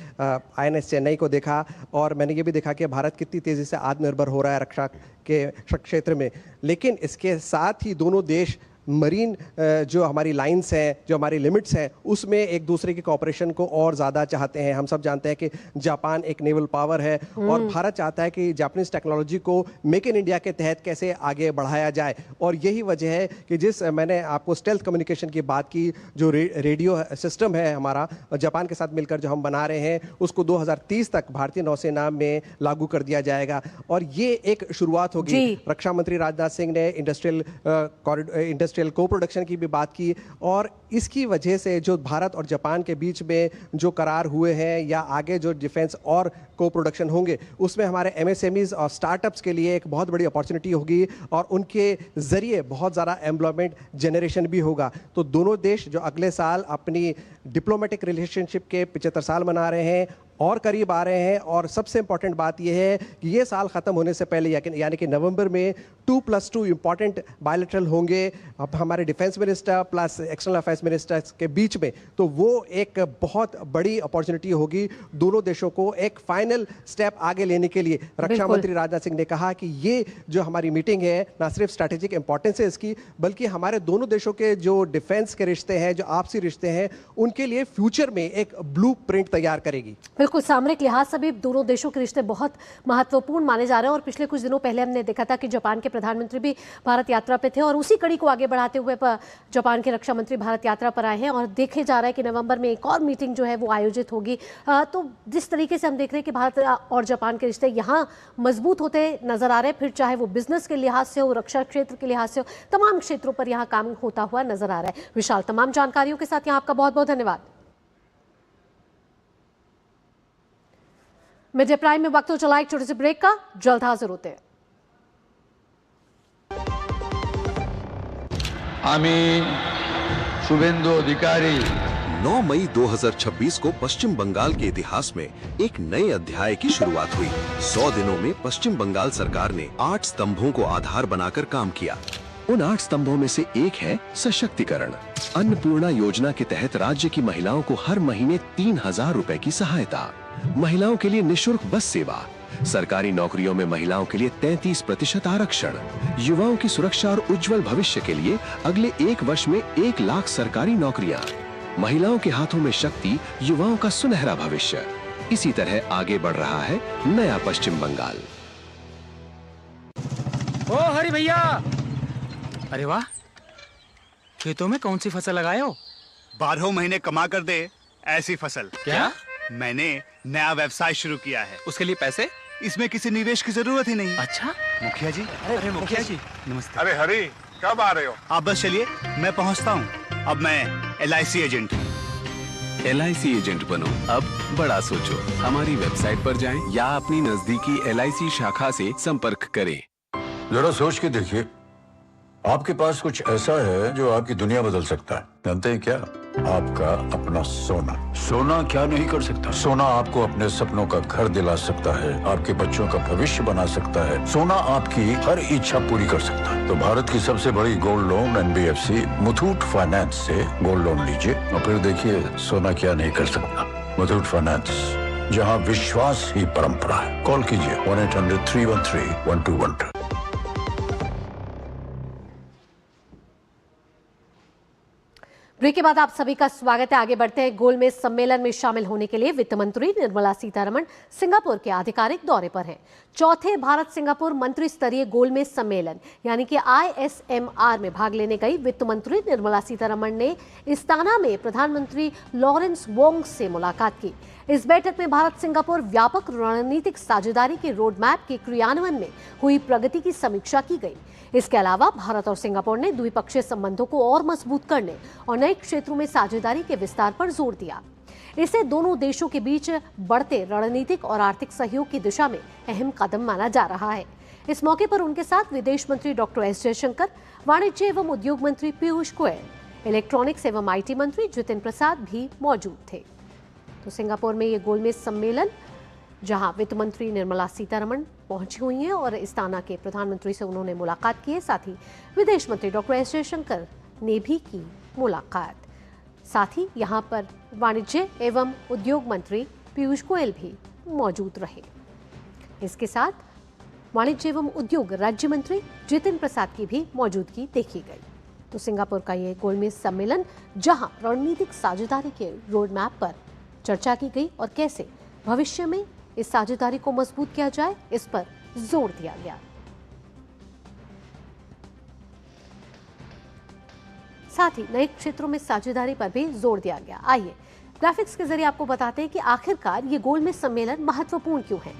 INS चेन्नई को देखा और मैंने ये भी देखा कि भारत कितनी तेज़ी से आत्मनिर्भर हो रहा है रक्षा के क्षेत्र में। लेकिन इसके साथ ही दोनों देश मरीन जो हमारी लाइंस हैं, जो हमारी लिमिट्स हैं, उसमें एक दूसरे की कोऑपरेशन को और ज़्यादा चाहते हैं। हम सब जानते हैं कि जापान एक नेवल पावर है और भारत चाहता है कि जापानीज टेक्नोलॉजी को मेक इन इंडिया के तहत कैसे आगे बढ़ाया जाए। और यही वजह है कि जिस मैंने आपको स्टेल्थ कम्युनिकेशन की बात की, जो रेडियो सिस्टम है हमारा जापान के साथ मिलकर जो हम बना रहे हैं उसको 2030 तक भारतीय नौसेना में लागू कर दिया जाएगा और ये एक शुरुआत होगी। रक्षा मंत्री राजनाथ सिंह ने इंडस्ट्रियल को प्रोडक्शन की भी बात की और इसकी वजह से जो भारत और जापान के बीच में जो करार हुए हैं या आगे जो डिफेंस और को प्रोडक्शन होंगे उसमें हमारे MSMEs और स्टार्टअप्स के लिए एक बहुत बड़ी अपॉर्चुनिटी होगी और उनके जरिए बहुत ज़्यादा एम्प्लॉयमेंट जनरेशन भी होगा। तो दोनों देश जो अगले साल अपनी डिप्लोमेटिक रिलेशनशिप के 75 साल मना रहे हैं और करीब आ रहे हैं और सबसे इंपॉर्टेंट बात यह है कि ये साल ख़त्म होने से पहले यानी कि नवंबर में 2+2 इंपॉर्टेंट बायलैटरल होंगे अब हमारे defence minister plus external affairs ministers के बीच में। तो वो एक बहुत बड़ी अपॉर्चुनिटी होगी दोनों देशों को एक फाइनल स्टेप आगे लेने के लिए। रक्षा मंत्री राजनाथ सिंह ने कहा कि ये जो हमारी मीटिंग है ना सिर्फ स्ट्रैटेजिक इंपॉर्टेंस है इसकी, बल्कि हमारे दोनों देशों के जो डिफेंस के रिश्ते हैं, जो आपसी रिश्ते हैं, उनके लिए फ्यूचर में एक ब्लू प्रिंट तैयार करेगी। बिल्कुल, सामरिक लिहाज से भी दोनों देशों के रिश्ते बहुत महत्वपूर्ण माने जा रहे हैं और पिछले कुछ दिनों पहले हमने देखा था कि जापान के प्रधानमंत्री भी भारत यात्रा पे थे और उसी कड़ी को आगे बढ़ाते हुए जापान के रक्षा मंत्री भारत यात्रा पर आए हैं और देखे जा रहा है कि नवंबर में एक और मीटिंग जो है वो आयोजित होगी। तो जिस तरीके से हम देख रहे हैं कि भारत और जापान के रिश्ते यहाँ मजबूत होते नजर आ रहे हैं, फिर चाहे वो बिजनेस के लिहाज से हो, रक्षा क्षेत्र के लिहाज से हो, तमाम क्षेत्रों पर यहाँ काम होता हुआ नजर आ रहा है। विशाल, तमाम जानकारियों के साथ यहाँ आपका बहुत बहुत धन्यवाद। मिड डे प्राइम में वक्त हो चला एक छोटे से ब्रेक का, जल्द हाजिर होते हैं। আমি শুভেন্দু অধিকারী 9 मई 2026 को पश्चिम बंगाल के इतिहास में एक नए अध्याय की शुरुआत हुई। 100 दिनों में पश्चिम बंगाल सरकार ने 8 स्तंभों को आधार बनाकर काम किया। उन 8 स्तंभों में से एक है सशक्तिकरण। अन्नपूर्णा योजना के तहत राज्य की महिलाओं को हर महीने 3000 रुपए की सहायता, महिलाओं के लिए निःशुल्क बस सेवा, सरकारी नौकरियों में महिलाओं के लिए 33% आरक्षण, युवाओं की सुरक्षा और उज्जवल भविष्य के लिए अगले 1 वर्ष में 1 लाख सरकारी नौकरियां, महिलाओं के हाथों में शक्ति, युवाओं का सुनहरा भविष्य। इसी तरह आगे बढ़ रहा है नया पश्चिम बंगाल। ओ हरि भैया, अरे वाह, खेतों में कौन सी फसल लगाए हो? 12 महीने कमा कर दे ऐसी फसल। क्या? मैंने नया व्यवसाय शुरू किया है। उसके लिए पैसे? इसमें किसी निवेश की जरूरत ही नहीं। अच्छा, मुखिया जी। अरे मुखिया जी, नमस्ते। अरे हरी, कब आ रहे हो? आप बस चलिए, मैं पहुंचता हूं। अब मैं LIC एजेंट हूं। LIC एजेंट बनो, अब बड़ा सोचो। हमारी वेबसाइट पर जाएं या अपनी नजदीकी LIC शाखा से संपर्क करें। जरा सोच के देखिए, आपके पास कुछ ऐसा है जो आपकी दुनिया बदल सकता है। जानते हैं क्या? आपका अपना सोना। सोना क्या नहीं कर सकता? सोना आपको अपने सपनों का घर दिला सकता है, आपके बच्चों का भविष्य बना सकता है। सोना आपकी हर इच्छा पूरी कर सकता है। तो भारत की सबसे बड़ी gold loan NBFC Muthoot finance से गोल्ड लोन लीजिए और फिर देखिए सोना क्या नहीं कर सकता। मुथूट फाइनेंस, जहां विश्वास ही परंपरा है। कॉल कीजिए 1-800-313-1212। ब्रेक के बाद आप सभी का स्वागत है। आगे बढ़ते हैं। गोलमेज सम्मेलन में शामिल होने के लिए वित्त मंत्री निर्मला सीतारमण सिंगापुर के आधिकारिक दौरे पर हैं। चौथे भारत सिंगापुर मंत्री स्तरीय गोलमेज सम्मेलन यानी कि ISMR में भाग लेने गई वित्त मंत्री निर्मला सीतारमण ने इस्ताना में प्रधानमंत्री लॉरेंस वोंग से मुलाकात की। इस बैठक में भारत सिंगापुर व्यापक रणनीतिक साझेदारी के रोड मैप के क्रियान्वयन में हुई प्रगति की समीक्षा की गई। इसके अलावा भारत और सिंगापुर ने द्विपक्षीय संबंधों को और मजबूत करने और नए क्षेत्रों में साझेदारी के विस्तार पर जोर दिया। इसे दोनों देशों के बीच बढ़ते रणनीतिक और आर्थिक सहयोग की दिशा में अहम कदम माना जा रहा है। इस मौके पर उनके साथ विदेश मंत्री डॉक्टर S जयशंकर, वाणिज्य एवं उद्योग मंत्री पीयूष गोयल, इलेक्ट्रॉनिक्स एवं IT मंत्री जितिन प्रसाद भी मौजूद थे। तो सिंगापुर में ये गोलमेज सम्मेलन, जहां वित्त मंत्री निर्मला सीतारमण पहुंची हुई हैं और इस्ताना के प्रधानमंत्री से उन्होंने मुलाकात की है, साथ ही विदेश मंत्री डॉक्टर S जयशंकर ने भी की मुलाकात। साथ ही यहां पर वाणिज्य एवं उद्योग मंत्री पीयूष गोयल भी मौजूद रहे। इसके साथ वाणिज्य एवं उद्योग राज्य मंत्री जितिन प्रसाद की भी मौजूदगी देखी गई। तो सिंगापुर का ये गोलमेज सम्मेलन, जहां रणनीतिक साझेदारी के रोड मैप पर चर्चा की गई और कैसे भविष्य में इस साझेदारी को मजबूत किया जाए, इस पर जोर दिया गया। साथ ही नए क्षेत्रों में साझेदारी पर भी जोर दिया गया। आइए ग्राफिक्स के जरिए आपको बताते हैं कि आखिरकार ये गोलमेज सम्मेलन महत्वपूर्ण क्यों है।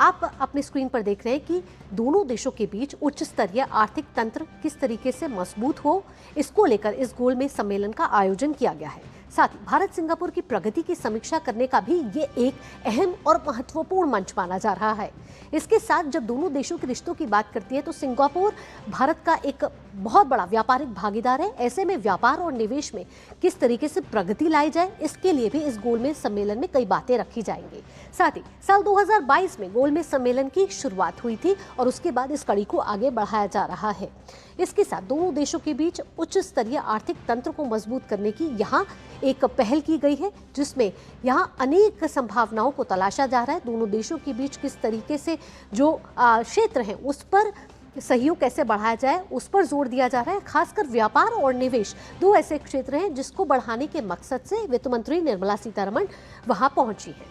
आप अपनी स्क्रीन पर देख रहे हैं कि दोनों देशों के बीच उच्च स्तरीय आर्थिक तंत्र किस तरीके से मजबूत हो, इसको लेकर इस गोलमेज सम्मेलन का आयोजन किया गया है। साथ ही भारत सिंगापुर की प्रगति की समीक्षा करने का भी ये एक अहम और महत्वपूर्ण मंच माना जा रहा है। इसके साथ जब दोनों देशों के रिश्तों की बात करती है तो सिंगापुर भारत का एक बहुत बड़ा व्यापारिक भागीदार है। ऐसे में व्यापार और निवेश में किस तरीके से प्रगति लाई जाए, इसके लिए भी इस गोलमेज सम्मेलन में कई बातें रखी जाएंगी। साथ ही साल 2022 में गोलमेज सम्मेलन की शुरुआत हुई थी और उसके बाद इस कड़ी को आगे बढ़ाया जा रहा है। इसके साथ दोनों देशों के बीच उच्च स्तरीय आर्थिक तंत्र को मजबूत करने की यहाँ एक पहल की गई है, जिसमें यहाँ अनेक संभावनाओं को तलाशा जा रहा है। दोनों देशों के बीच किस तरीके से जो क्षेत्र हैं उस पर सहयोग कैसे बढ़ाया जाए, उस पर जोर दिया जा रहा है। खासकर व्यापार और निवेश, दो ऐसे क्षेत्र हैं जिसको बढ़ाने के मकसद से वित्त मंत्री निर्मला सीतारमण वहां पहुंची हैं।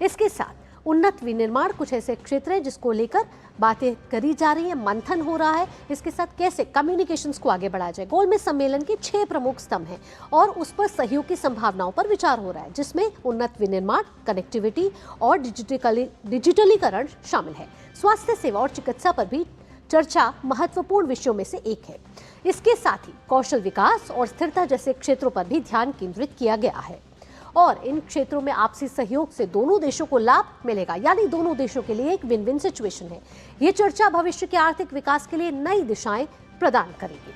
इसके साथ उन्नत विनिर्माण कुछ ऐसे क्षेत्र हैं जिसको लेकर बातें करी जा रही है, मंथन हो रहा है। इसके साथ कैसे कम्युनिकेशंस को आगे बढ़ाया जाए। गोलमेज सम्मेलन के 6 प्रमुख स्तंभ हैं और उस पर सहयोग की संभावनाओं पर विचार हो रहा है, जिसमें उन्नत विनिर्माण, कनेक्टिविटी और डिजिटलीकरण शामिल है। स्वास्थ्य सेवा और चिकित्सा पर भी चर्चा महत्वपूर्ण विषयों में से एक है। इसके साथ ही कौशल विकास और स्थिरता जैसे क्षेत्रों पर भी ध्यान केंद्रित किया गया है और इन क्षेत्रों में आपसी सहयोग से दोनों देशों को लाभ मिलेगा, यानी दोनों देशों के लिए एक विन विन सिचुएशन है। ये चर्चा भविष्य के आर्थिक विकास के लिए नई दिशाएं प्रदान करेगी।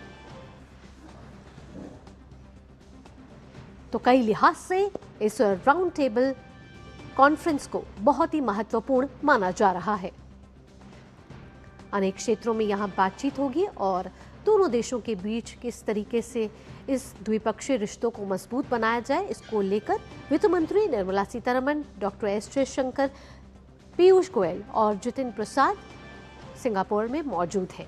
तो कई लिहाज से इस राउंड टेबल कॉन्फ्रेंस को बहुत ही महत्वपूर्ण माना जा रहा है। अनेक क्षेत्रों में यहां बातचीत होगी और दोनों देशों के बीच किस तरीके से इस द्विपक्षीय रिश्तों को मजबूत बनाया जाए, इसको लेकर वित्त मंत्री निर्मला सीतारमण, डॉक्टर एस जयशंकर, पीयूष गोयल और जितिन प्रसाद सिंगापुर में मौजूद हैं।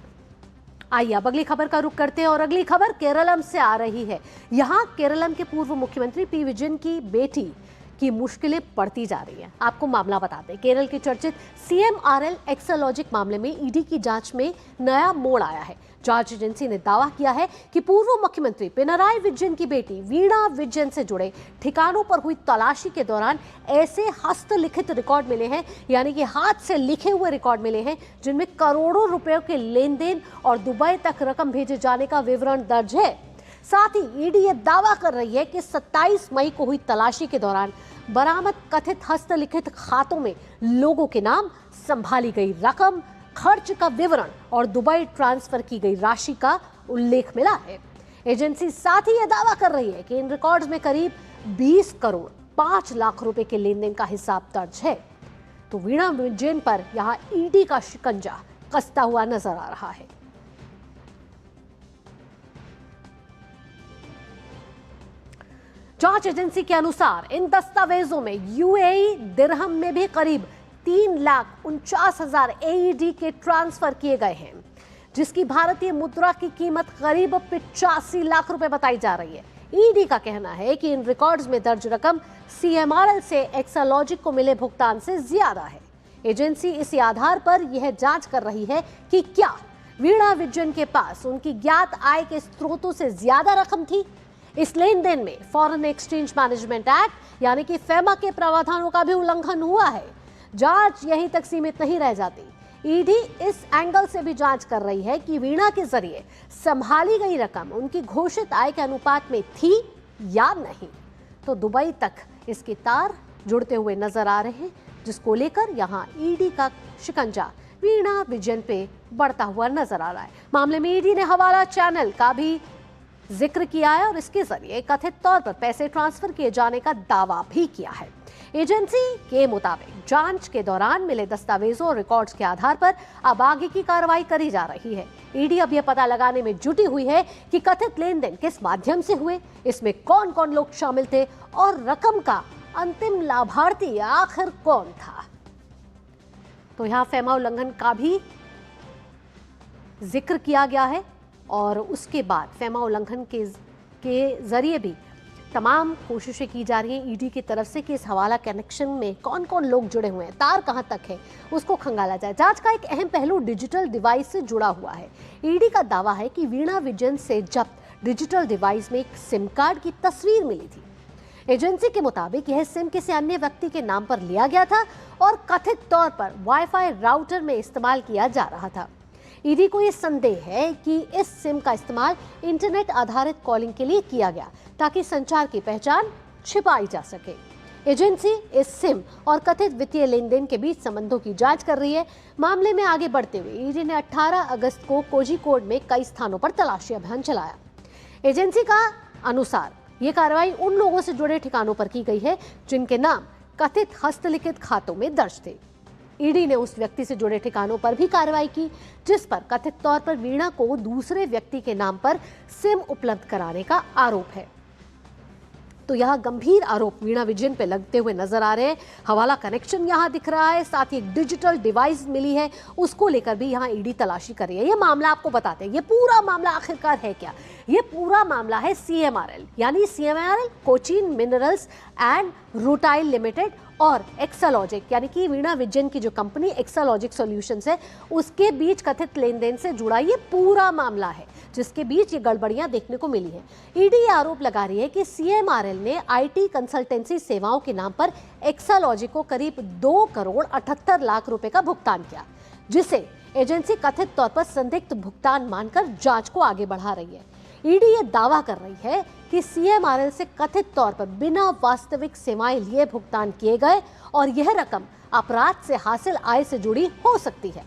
आइए अब अगली खबर का रुख करते हैं और अगली खबर केरलम से आ रही है। यहां केरलम के पूर्व मुख्यमंत्री पी विजयन की बेटी की मुश्किलें बढ़ती जा रही हैं। आपको मामला बताते हैं। केरल के चर्चित CMRL एक्सालॉजिक मामले में ईडी की जांच में नया मोड़ आया है। जांच एजेंसी ने दावा किया है कि पूर्व मुख्यमंत्री पिनराई विजयन की बेटी वीणा विजयन से जुड़े ठिकानों पर हुई तलाशी के दौरान ऐसे हस्तलिखित रिकॉर्ड मिले हैं, यानी कि हाथ से लिखे हुए रिकॉर्ड मिले हैं, जिनमें करोड़ों रुपयों के लेन देन और दुबई तक रकम भेजे जाने का विवरण दर्ज है। साथ ही ईडी यह दावा कर रही है कि 27 मई को हुई तलाशी के दौरान बरामद कथित हस्तलिखित खातों में लोगों के नाम, संभाली गई रकम, खर्च का विवरण और दुबई ट्रांसफर की गई राशि का उल्लेख मिला है। एजेंसी साथ ही यह दावा कर रही है कि इन रिकॉर्ड्स में करीब 20 करोड़ 5 लाख रुपए के लेन देन का हिसाब दर्ज है। तो वीणा विजयन पर यहां ईडी का शिकंजा कसता हुआ नजर आ रहा है। जांच एजेंसी के अनुसार इन दस्तावेजों में UAE दिरहम में भी करीब 3,49,000 AED के ट्रांसफर किए गए हैं, जिसकी भारतीय मुद्रा की कीमत करीब 85 लाख रुपए बताई जा रही है। ईडी का कहना है कि इन रिकॉर्ड्स में दर्ज रकम CMRL से एक्सालॉजिक को मिले भुगतान से ज्यादा है। एजेंसी इसी आधार पर यह जांच कर रही है कि क्या वीणा विजयन के पास उनकी ज्ञात आय के स्रोतों से ज्यादा रकम थी। इस लेन देन में फॉरेन एक्सचेंज मैनेजमेंट एक्ट यानी कि फेमा के प्रावधानों का भी उल्लंघन हुआ है। जांच यहीं तक सीमित नहीं रह जाती। ईडी इस एंगल से भी जांच कर रही है कि वीणा के जरिए संभाली गई रकम उनकी घोषित आय के अनुपात में थी या नहीं। तो दुबई तक इसके तार जुड़ते हुए नजर आ रहे हैं, जिसको लेकर यहां ईडी का शिकंजा वीणा विजयन पे बढ़ता हुआ नजर आ रहा है। मामले में ईडी ने हवाला चैनल का भी जिक्र किया है और इसके जरिए कथित तौर पर पैसे ट्रांसफर किए जाने का दावा भी किया है। एजेंसी के मुताबिक जांच के दौरान मिले दस्तावेजों और रिकॉर्ड्स के आधार पर अब आगे की कार्रवाई करी जा रही है। ईडी अब यह पता लगाने में जुटी हुई है कि कथित लेन देन किस माध्यम से हुए, इसमें कौन कौन लोग शामिल थे और रकम का अंतिम लाभार्थी आखिर कौन था। तो यहां फेमा उल्लंघन का भी जिक्र किया गया है और उसके बाद फेमा उल्लंघन के जरिए भी तमाम कोशिशें की जा रही हैं ईडी की तरफ से कि इस हवाला कनेक्शन में कौन कौन लोग जुड़े हुए हैं, तार कहां तक है, उसको खंगाला जाए। जांच का एक अहम पहलू डिजिटल डिवाइस से जुड़ा हुआ है। ईडी का दावा है कि वीणा विजयन से जब्त डिजिटल डिवाइस में एक सिम कार्ड की तस्वीर मिली थी। एजेंसी के मुताबिक यह सिम किसी अन्य व्यक्ति के नाम पर लिया गया था और कथित तौर पर वाईफाई राउटर में इस्तेमाल किया जा रहा था। ईडी को यह संदेह है कि इस सिम का इस्तेमाल इंटरनेट आधारित कॉलिंग के लिए किया गया ताकि संचार की पहचान छिपाई जा सके। एजेंसी इस सिम और कथित वित्तीय लेन देन के बीच संबंधों की जांच कर रही है। मामले में आगे बढ़ते हुए ईडी ने 18 अगस्त को कोझिकोड में कई स्थानों पर तलाशी अभियान चलाया। एजेंसी का अनुसार ये कार्रवाई उन लोगों से जुड़े ठिकानों पर की गई है जिनके नाम कथित हस्तलिखित खातों में दर्ज थे। ईडी ने उस व्यक्ति से जुड़े ठिकानों पर भी कार्रवाई की जिस पर कथित तौर पर वीणा को दूसरे व्यक्ति के नाम पर सिम उपलब्ध कराने का आरोप है। तो यह गंभीर आरोप वीणा विजयन पे लगते हुए नजर आ रहे हैं। हवाला कनेक्शन यहां दिख रहा है, साथ ही एक डिजिटल डिवाइस मिली है, उसको लेकर भी यहां ईडी तलाशी कर रही है। ये मामला आपको बताते हैं, ये पूरा मामला आखिरकार है क्या। ये पूरा मामला है CMRL यानी CMRL Cochin minerals and rutile limited और एक्सालॉजिक यानी कि वीणा विजयन की जो कंपनी एक्सालॉजिक सॉल्यूशंस है उसके बीच कथित लेन देन से जुड़ा ये पूरा मामला है, जिसके बीच ये गड़बड़ियां देखने को मिली है। ईडी ये आरोप लगा रही है कि CMRL ने IT कंसल्टेंसी सेवाओं के नाम पर एक्सालॉजिक को करीब 2 करोड़ 78 लाख रुपए का भुगतान किया, जिसे एजेंसी कथित तौर पर संदिग्ध भुगतान मानकर जांच को आगे बढ़ा रही है। ईडी ये दावा कर रही है कि CMRL से कथित तौर पर बिना वास्तविक सेवाएं लिए भुगतान किए गए और यह रकम अपराध से हासिल आय से जुड़ी हो सकती है।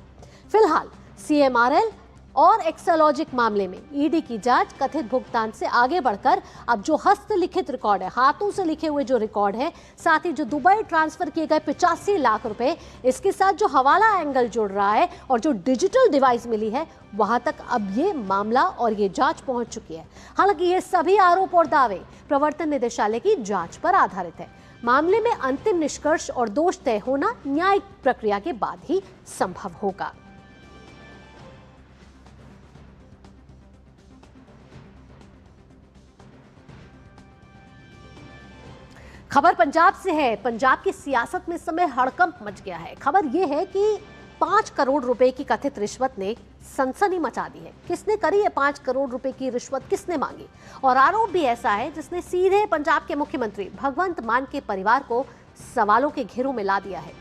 फिलहाल CMRL और एक्सोलॉजिक मामले में ईडी की जांच कथित भुगतान से आगे बढ़कर अब जो हस्तलिखित रिकॉर्ड है, हाथों से लिखे हुए जो रिकॉर्ड है, साथ ही जो दुबई ट्रांसफर किए गए 85 लाख रुपए, इसके साथ जो हवाला एंगल जुड़ रहा है और जो डिजिटल डिवाइस मिली है, वहां तक अब ये मामला और ये जांच पहुंच चुकी है। हालांकि ये सभी आरोप और दावे प्रवर्तन निदेशालय की जांच पर आधारित है। मामले में अंतिम निष्कर्ष और दोष तय होना न्यायिक प्रक्रिया के बाद ही संभव होगा। खबर पंजाब से है। पंजाब की सियासत में इस समय हड़कंप मच गया है। खबर यह है कि 5 करोड़ रुपए की कथित रिश्वत ने सनसनी मचा दी है। किसने करी है 5 करोड़ रुपए की रिश्वत, किसने मांगी? और आरोप भी ऐसा है जिसने सीधे पंजाब के मुख्यमंत्री भगवंत मान के परिवार को सवालों के घेरों में ला दिया है।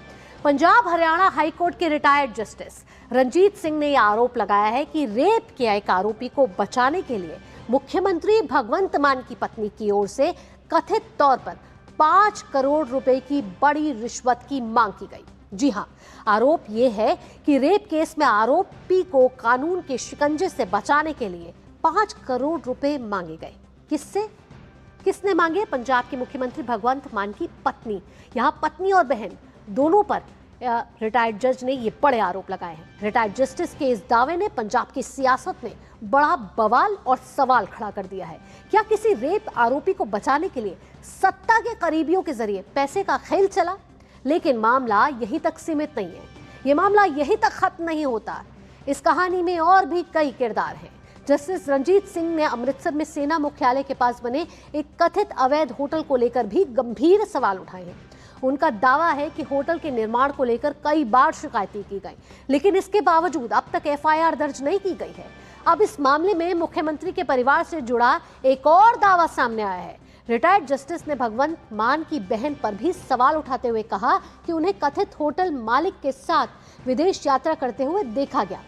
पंजाब हरियाणा हाईकोर्ट के रिटायर्ड जस्टिस रंजीत सिंह ने यह आरोप लगाया है कि रेप के एक आरोपी को बचाने के लिए मुख्यमंत्री भगवंत मान की पत्नी की ओर से कथित तौर पर 5 करोड़ रुपए की बड़ी रिश्वत की मांग की गई। जी हां, आरोप यह है कि रेप केस में आरोपी को कानून के शिकंजे से बचाने के लिए 5 करोड़ रुपए मांगे गए। किससे, किसने मांगे? पंजाब के मुख्यमंत्री भगवंत मान की पत्नी। यहां पत्नी और बहन दोनों पर रिटायर्ड जज ने ये बड़े आरोप लगाए हैं। रिटायर्ड जस्टिस के इस दावे ने पंजाब की सियासत में बड़ा बवाल और सवाल खड़ा कर दिया है। क्या किसी रेप आरोपी को बचाने के लिए सत्ता के करीबियों के जरिए पैसे का खेल चला? लेकिन मामला यहीं तक सीमित नहीं है। ये मामला यहीं तक खत्म नहीं होता। इस कहानी में और भी कई किरदार हैं। जस्टिस रंजीत सिंह ने अमृतसर में सेना मुख्यालय के पास बने एक कथित अवैध होटल को लेकर भी गंभीर सवाल उठाए हैं। उनका दावा है कि होटल के निर्माण को लेकर कई बार शिकायतें की गई, लेकिन इसके बावजूद अब तक एफआईआर दर्ज नहीं की गई है। अब इस मामले में मुख्यमंत्री के परिवार से जुड़ा एक और दावा सामने आया है। रिटायर्ड जस्टिस ने भगवंत मान की बहन पर भी सवाल उठाते हुए कहा कि उन्हें कथित होटल मालिक के साथ विदेश यात्रा करते हुए देखा गया।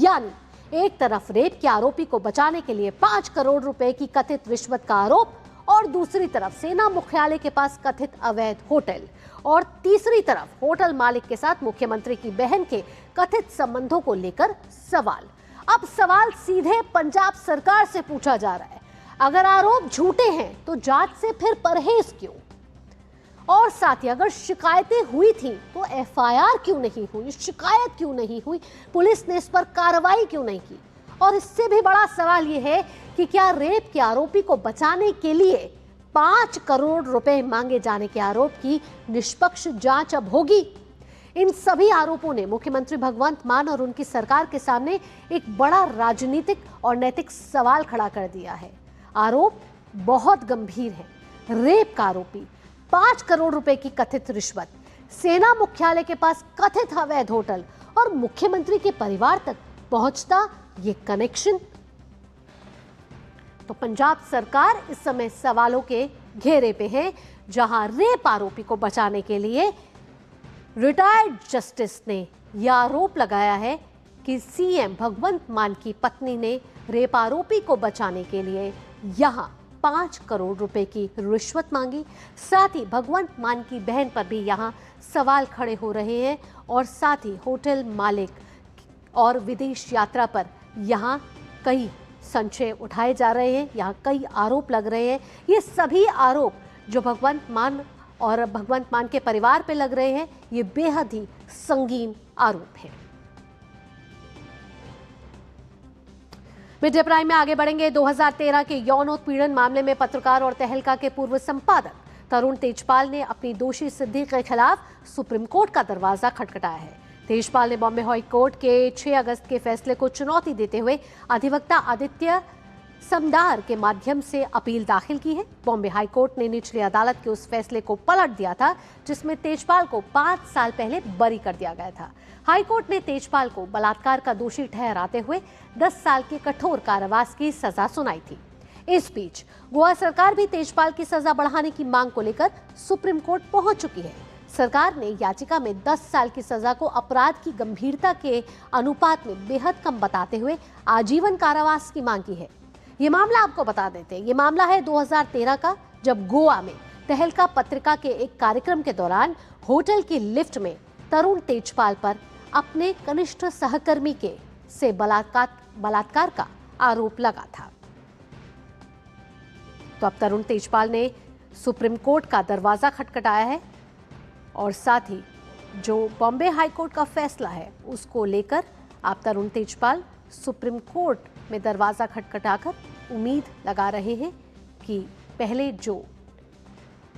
यानी एक तरफ रेप के आरोपी को बचाने के लिए 5 करोड़ रुपए की कथित रिश्वत का आरोप, और दूसरी तरफ सेना मुख्यालय के पास कथित अवैध होटल, और तीसरी तरफ होटल मालिक के साथ मुख्यमंत्री की बहन के कथित संबंधों को लेकर सवाल। अब सवाल सीधे पंजाब सरकार से पूछा जा रहा है, अगर आरोप झूठे हैं तो जांच से फिर परहेज क्यों? और साथ ही अगर शिकायतें हुई थी तो एफआईआर क्यों नहीं हुई, शिकायत क्यों नहीं हुई, पुलिस ने इस पर कार्रवाई क्यों नहीं की? और इससे भी बड़ा सवाल यह है कि क्या रेप के आरोपी को बचाने के लिए 5 करोड़ रुपए मांगे जाने के आरोप की निष्पक्ष जांच अब होगी? इन सभी आरोपों ने मुख्यमंत्री भगवंत मान और उनकी सरकार के सामने एक बड़ा राजनीतिक और नैतिक सवाल खड़ा कर दिया है। आरोप बहुत गंभीर है। रेप का आरोपी, 5 करोड़ रुपए की कथित रिश्वत, सेना मुख्यालय के पास कथित अवैध होटल और मुख्यमंत्री के परिवार तक पहुंचता ये कनेक्शन। तो पंजाब सरकार इस समय सवालों के घेरे पे है, जहां रेप आरोपी को बचाने के लिए रिटायर्ड जस्टिस ने यह आरोप लगाया है कि सीएम भगवंत मान की पत्नी ने रेप आरोपी को बचाने के लिए यहां 5 करोड़ रुपए की रिश्वत मांगी। साथ ही भगवंत मान की बहन पर भी यहां सवाल खड़े हो रहे हैं, और साथ ही होटल मालिक और विदेश यात्रा पर यहां कई संशय उठाए जा रहे हैं, यहाँ कई आरोप लग रहे हैं। ये सभी आरोप जो भगवंत मान और भगवंत मान के परिवार पे लग रहे हैं, ये बेहद ही संगीन आरोप हैं। मीडिया प्राइम में आगे बढ़ेंगे। 2013 के यौन उत्पीड़न मामले में पत्रकार और तहलका के पूर्व संपादक तरुण तेजपाल ने अपनी दोषी सिद्धि के खिलाफ सुप्रीम कोर्ट का दरवाजा खटखटाया है। तेजपाल ने बॉम्बे हाई कोर्ट के 6 अगस्त के फैसले को चुनौती देते हुए अधिवक्ता आदित्य समदार के माध्यम से अपील दाखिल की है। बॉम्बे हाई कोर्ट ने निचली अदालत के उस फैसले को पलट दिया था जिसमें तेजपाल को 5 साल पहले बरी कर दिया गया था। हाई कोर्ट ने तेजपाल को बलात्कार का दोषी ठहराते हुए 10 साल के कठोर कारावास की सजा सुनाई थी। इस बीच गोवा सरकार भी तेजपाल की सजा बढ़ाने की मांग को लेकर सुप्रीम कोर्ट पहुंच चुकी है। सरकार ने याचिका में 10 साल की सजा को अपराध की गंभीरता के अनुपात में बेहद कम बताते हुए आजीवन कारावास की मांग की है। ये मामला आपको बता देते हैं, ये मामला है 2013 का, जब गोवा में तहलका पत्रिका के एक कार्यक्रम के दौरान होटल की लिफ्ट में तरुण तेजपाल पर अपने कनिष्ठ सहकर्मी के से बलात्कार बलात्कार का आरोप लगा था। तो अब तरुण तेजपाल ने सुप्रीम कोर्ट का दरवाजा खटखटाया है और साथ ही जो बॉम्बे हाई कोर्ट का फैसला है उसको लेकर अब तरुण तेजपाल सुप्रीम कोर्ट में दरवाजा खटखटाकर उम्मीद लगा रहे हैं कि पहले जो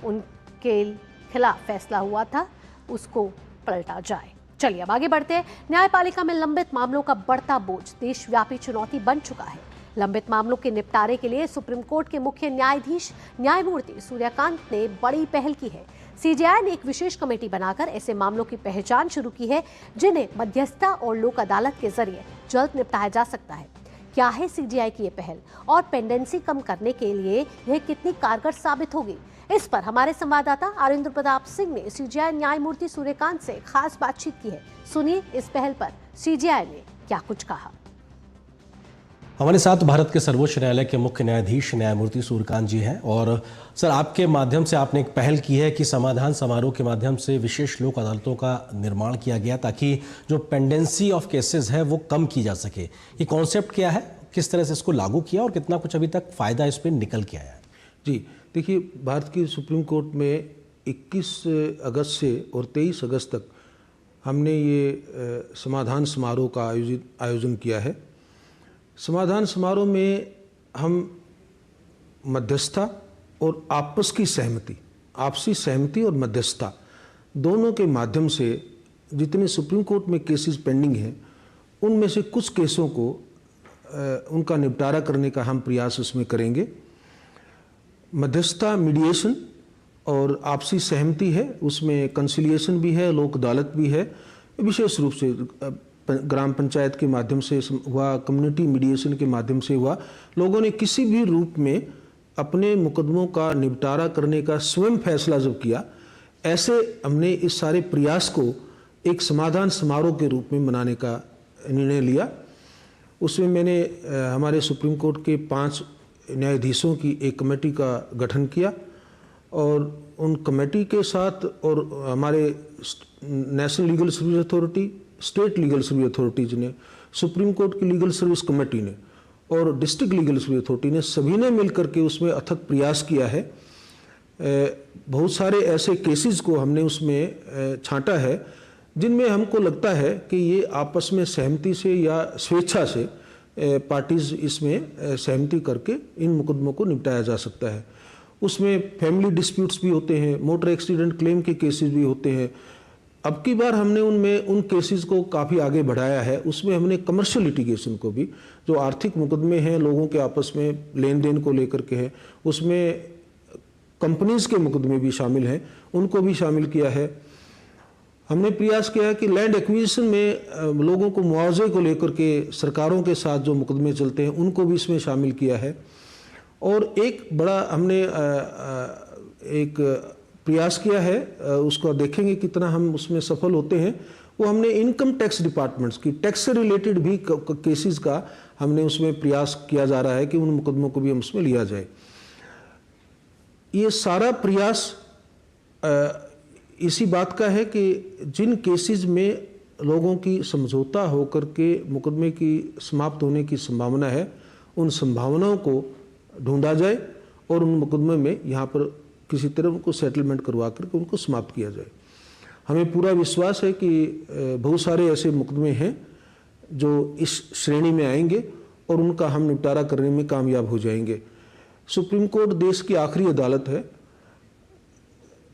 उनके खिलाफ फैसला हुआ था उसको पलटा जाए। चलिए अब आगे बढ़ते हैं। न्यायपालिका में लंबित मामलों का बढ़ता बोझ देशव्यापी चुनौती बन चुका है। लंबित मामलों के निपटारे के लिए सुप्रीम कोर्ट के मुख्य न्यायाधीश न्यायमूर्ति सूर्यकांत ने बड़ी पहल की है। सीजेआई ने एक विशेष कमेटी बनाकर ऐसे मामलों की पहचान शुरू की है जिन्हें मध्यस्थता और लोक अदालत के जरिए जल्द निपटाया जा सकता है। क्या है सीजेआई की ये पहल और पेंडेंसी कम करने के लिए यह कितनी कारगर साबित होगी, इस पर हमारे संवाददाता आरिंद्र प्रताप सिंह ने सीजेआई न्यायमूर्ति सूर्यकांत से खास बातचीत की है। सुनिए इस पहल पर सीजेआई ने क्या कुछ कहा। हमारे साथ भारत के सर्वोच्च न्यायालय के मुख्य न्यायाधीश न्यायमूर्ति सूर्यकांत जी हैं और सर आपके माध्यम से आपने एक पहल की है कि समाधान समारोह के माध्यम से विशेष लोक अदालतों का निर्माण किया गया ताकि जो पेंडेंसी ऑफ केसेस है वो कम की जा सके। ये कॉन्सेप्ट क्या है, किस तरह से इसको लागू किया और कितना कुछ अभी तक फायदा इस पर निकल के आया है? जी देखिए, भारत की सुप्रीम कोर्ट में 21 अगस्त से और 23 अगस्त तक हमने ये समाधान समारोह का आयोजन किया है। समाधान समारोह में हम मध्यस्थता और आपसी सहमति और मध्यस्थता दोनों के माध्यम से जितने सुप्रीम कोर्ट में केसेस पेंडिंग हैं उनमें से कुछ केसों को उनका निपटारा करने का हम प्रयास उसमें करेंगे। मध्यस्थता मीडिएशन और आपसी सहमति है, उसमें कंसिलिएशन भी है, लोक अदालत भी है। विशेष रूप से ग्राम पंचायत के माध्यम से हुआ, कम्युनिटी मीडिएशन के माध्यम से हुआ। लोगों ने किसी भी रूप में अपने मुकदमों का निपटारा करने का स्वयं फैसला जब किया, ऐसे हमने इस सारे प्रयास को एक समाधान समारोह के रूप में मनाने का निर्णय लिया। उसमें मैंने हमारे सुप्रीम कोर्ट के 5 न्यायाधीशों की एक कमेटी का गठन किया और उन कमेटी के साथ और हमारे national legal service authority, state legal service authorities ने, सुप्रीम कोर्ट की लीगल सर्विस कमेटी ने और डिस्ट्रिक्ट लीगल सर्विस अथॉरिटी ने, सभी ने मिलकर के उसमें अथक प्रयास किया है। बहुत सारे ऐसे केसेस को हमने उसमें छांटा है जिनमें हमको लगता है कि ये आपस में सहमति से या स्वेच्छा से पार्टीज इसमें सहमति करके इन मुकदमों को निपटाया जा सकता है। उसमें फैमिली डिस्प्यूट्स भी होते हैं, मोटर एक्सीडेंट क्लेम के केसेस भी होते हैं। अब की बार हमने उन केसेस को काफ़ी आगे बढ़ाया है। उसमें हमने कमर्शियल लिटिगेशन को भी, जो आर्थिक मुकदमे हैं लोगों के आपस में लेन देन को लेकर के हैं, उसमें कंपनीज के मुकदमे भी शामिल हैं, उनको भी शामिल किया है। हमने प्रयास किया है कि लैंड एक्विजिशन में लोगों को मुआवजे को लेकर के सरकारों के साथ जो मुकदमे चलते हैं उनको भी इसमें शामिल किया है। और एक बड़ा हमने एक प्रयास किया है, उसको देखेंगे कितना हम उसमें सफल होते हैं, वो हमने इनकम टैक्स डिपार्टमेंट्स की टैक्स से रिलेटेड भी केसेस का हमने उसमें प्रयास किया जा रहा है कि उन मुकदमों को भी हम उसमें लिया जाए। ये सारा प्रयास इसी बात का है कि जिन केसेस में लोगों की समझौता होकर के मुकदमे की समाप्त होने की संभावना है, उन संभावनाओं को ढूंढा जाए और उन मुकदमे में यहाँ पर किसी तरह उनको सेटलमेंट करवा करके उनको समाप्त किया जाए। हमें पूरा विश्वास है कि बहुत सारे ऐसे मुकदमे हैं जो इस श्रेणी में आएंगे और उनका हम निपटारा करने में कामयाब हो जाएंगे। सुप्रीम कोर्ट देश की आखिरी अदालत है।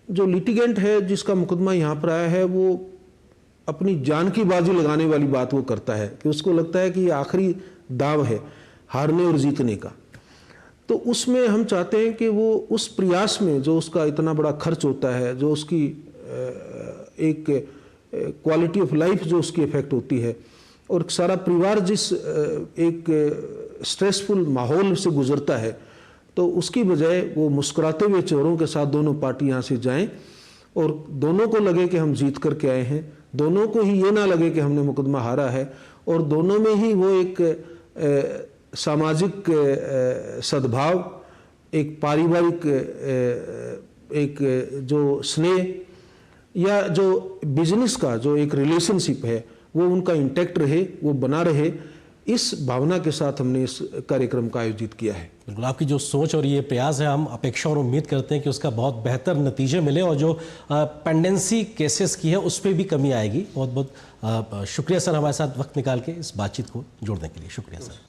जो लिटिगेंट है जिसका मुकदमा यहाँ पर आया है, वो अपनी जान की बाजी लगाने वाली बात वो करता है कि उसको लगता है कि ये आखिरी दाव है हारने और जीतने का। तो उसमें हम चाहते हैं कि वो उस प्रयास में जो उसका इतना बड़ा खर्च होता है, जो उसकी एक क्वालिटी ऑफ लाइफ जो उसकी इफेक्ट होती है, और सारा परिवार जिस एक स्ट्रेसफुल माहौल से गुजरता है, तो उसकी बजाय वो मुस्कुराते हुए चेहरों के साथ दोनों पार्टी यहाँ से जाएं और दोनों को लगे कि हम जीत करके आए हैं, दोनों को ही ये ना लगे कि हमने मुकदमा हारा है, और दोनों में ही वो एक सामाजिक सद्भाव, एक पारिवारिक एक जो स्नेह या जो बिजनेस का जो एक रिलेशनशिप है वो उनका इंटैक्ट रहे, वो बना रहे। इस भावना के साथ हमने इस कार्यक्रम का आयोजित किया है। बिल्कुल, आपकी जो सोच और ये प्रयास है, हम अपेक्षा और उम्मीद करते हैं कि उसका बहुत बेहतर नतीजे मिले और जो पेंडेंसी केसेस की है उस पर भी कमी आएगी। बहुत बहुत शुक्रिया सर, हमारे साथ वक्त निकाल के इस बातचीत को जोड़ने के लिए। शुक्रिया सर।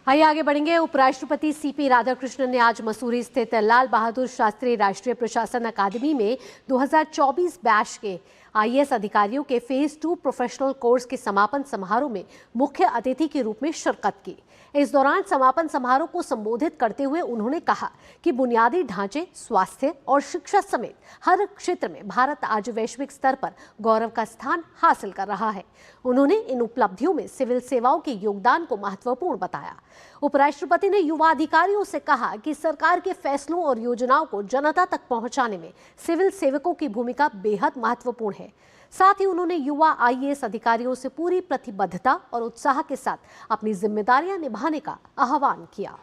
आइए आगे बढ़ेंगे। उपराष्ट्रपति सीपी राधाकृष्णन ने आज मसूरी स्थित लाल बहादुर शास्त्री राष्ट्रीय प्रशासन अकादमी में 2024 बैच के आईएएस अधिकारियों के फेज 2 प्रोफेशनल कोर्स के समापन समारोह में मुख्य अतिथि के रूप में शिरकत की। इस दौरान समापन समारोह को संबोधित करते हुए उन्होंने कहा कि बुनियादी ढांचे, स्वास्थ्य और शिक्षा समेत हर क्षेत्र में भारत आज वैश्विक स्तर पर गौरव का स्थान हासिल कर रहा है। उन्होंने इन उपलब्धियों में सिविल सेवाओं के योगदान को महत्वपूर्ण बताया। उपराष्ट्रपति ने युवा अधिकारियों से कहा कि सरकार के फैसलों और योजनाओं को जनता तक पहुंचाने में सिविल सेवकों की भूमिका बेहद महत्वपूर्ण है। साथ ही उन्होंने युवा आईएएस अधिकारियों से पूरी प्रतिबद्धता और उत्साह के साथ अपनी जिम्मेदारियां निभाने का आह्वान किया।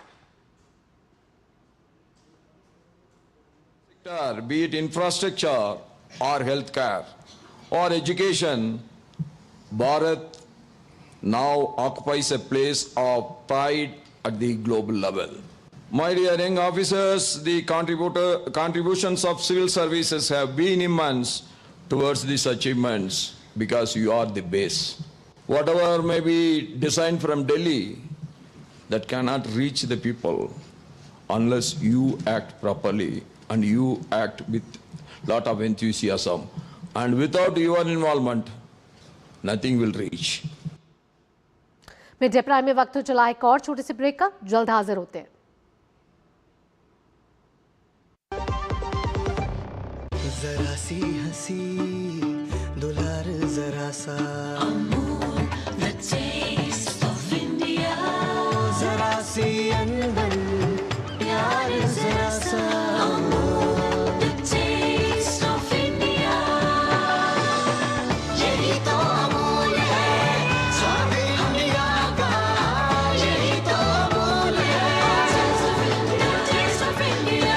Be it infrastructure or healthcare or education, Bharat now occupies a place of pride at the global level. My dear young officers, the contributions of civil services have been immense towards these achievements because you are the base. Whatever may be designed from Delhi, that cannot reach the people unless you act properly and you act with lot of enthusiasm. And without your involvement, nothing will reach. Mid day prime में वक्त हो चला एक और छोटे से break का, जल्द हाजिर होते हैं। जरा सी हंसी दुलार जरा सा Amul the taste of India, जरा सी अनबन प्यार जरा सा Amul the taste of India, यही तो अमूल है स्वाद इंडिया का, यही तो अमूल है टेस्ट ऑफ इंडिया।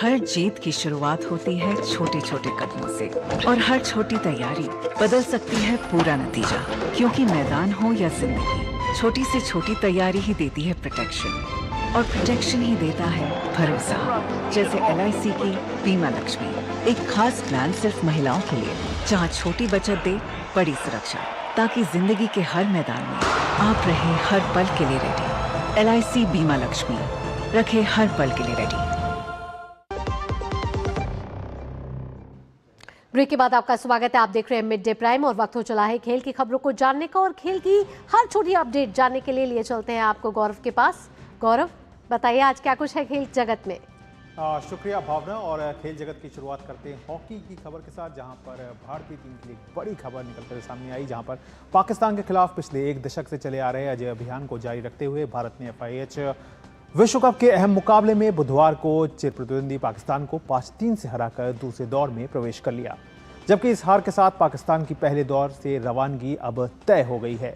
हर जीत की शुरुआत होती है छोटे छोटे कदमों से और हर छोटी तैयारी बदल सकती है पूरा नतीजा, क्योंकि मैदान हो या जिंदगी, छोटी से छोटी तैयारी ही देती है प्रोटेक्शन और प्रोटेक्शन ही देता है भरोसा। जैसे LIC की बीमा लक्ष्मी, एक खास प्लान सिर्फ महिलाओं के लिए, जहां छोटी बचत दे बड़ी सुरक्षा, ताकि जिंदगी के हर मैदान में आप रहे हर पल के लिए रेडी। LIC बीमा लक्ष्मी, रखे हर पल के लिए रेडी। ब्रेक के बाद आपका स्वागत है। आप देख रहे हैं मिड डे प्राइम और वक्त हो चला है खेल की खबरों को जानने का, और खेल की हर छोटी अपडेट जानने के लिए चलते हैं आपको गौरव के पास। गौरव, बताइए आज क्या कुछ है खेल जगत में। शुक्रिया भावना। और खेल जगत की शुरुआत करते हैं हॉकी की खबर के साथ, जहां पर भारतीय टीम के लिए बड़ी खबर निकलकर सामने आई, जहां पर पाकिस्तान के खिलाफ पिछले एक दशक से चले आ रहे अजय अभियान को जारी रखते हुए भारत ने FIH विश्व कप के अहम मुकाबले में बुधवार को चिर प्रतिद्वंदी पाकिस्तान को 5-3 से हराकर दूसरे दौर में प्रवेश कर लिया। जबकि इस हार के साथ पाकिस्तान की पहले दौर से रवानगी अब तय हो गई है।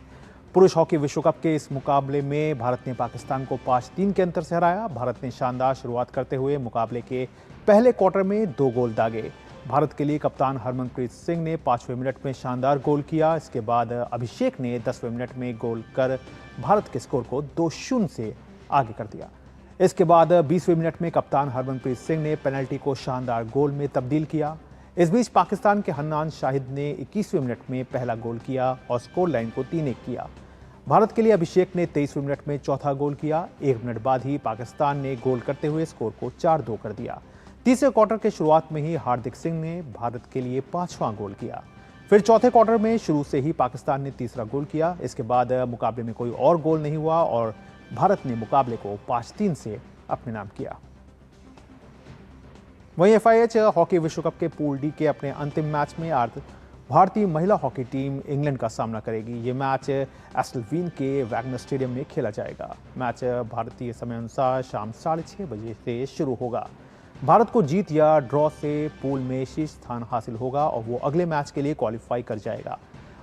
पुरुष हॉकी विश्व कप के इस मुकाबले में भारत ने पाकिस्तान को 5-3 के अंतर से हराया। भारत ने शानदार शुरुआत करते हुए मुकाबले के पहले क्वार्टर में 2 गोल दागे। भारत के लिए कप्तान हरमनप्रीत सिंह ने 5वें मिनट में शानदार गोल किया। इसके बाद अभिषेक ने 10वें मिनट में गोल कर भारत के स्कोर को 2-0 से आगे कर दिया। इसके बाद 20वें मिनट में कप्तान हरमनप्रीत सिंह ने पेनल्टी को शानदार गोल में तब्दील किया। इस बीच पाकिस्तान के हन्नान शाहिद ने 21वें मिनट में पहला गोल किया और स्कोर लाइन को 3-1 किया। भारत के लिए अभिषेक ने 23वें मिनट में चौथा गोल किया। 1 मिनट बाद ही पाकिस्तान ने गोल करते हुए स्कोर को 4-2 कर दिया। तीसरे क्वार्टर के शुरुआत में ही हार्दिक सिंह ने भारत के लिए 5वां गोल किया। फिर चौथे क्वार्टर में शुरू से ही पाकिस्तान ने तीसरा गोल किया। इसके बाद मुकाबले में कोई और गोल नहीं हुआ और भारत ने मुकाबले को 5-3 से अपने नाम किया। वहीं FIH हॉकी विश्व कप के पूल डी के अपने अंतिम मैच में आज भारतीय महिला हॉकी टीम इंग्लैंड का सामना करेगी। ये मैच एस्टलवीन के वैगनर स्टेडियम में खेला जाएगा। मैच भारतीय समय अनुसार शाम 6:30 बजे से शुरू होगा। भारत को जीत या ड्रॉ से पूल में शीर्ष स्थान हासिल होगा और वो अगले मैच के लिए क्वालिफाई कर जाएगा।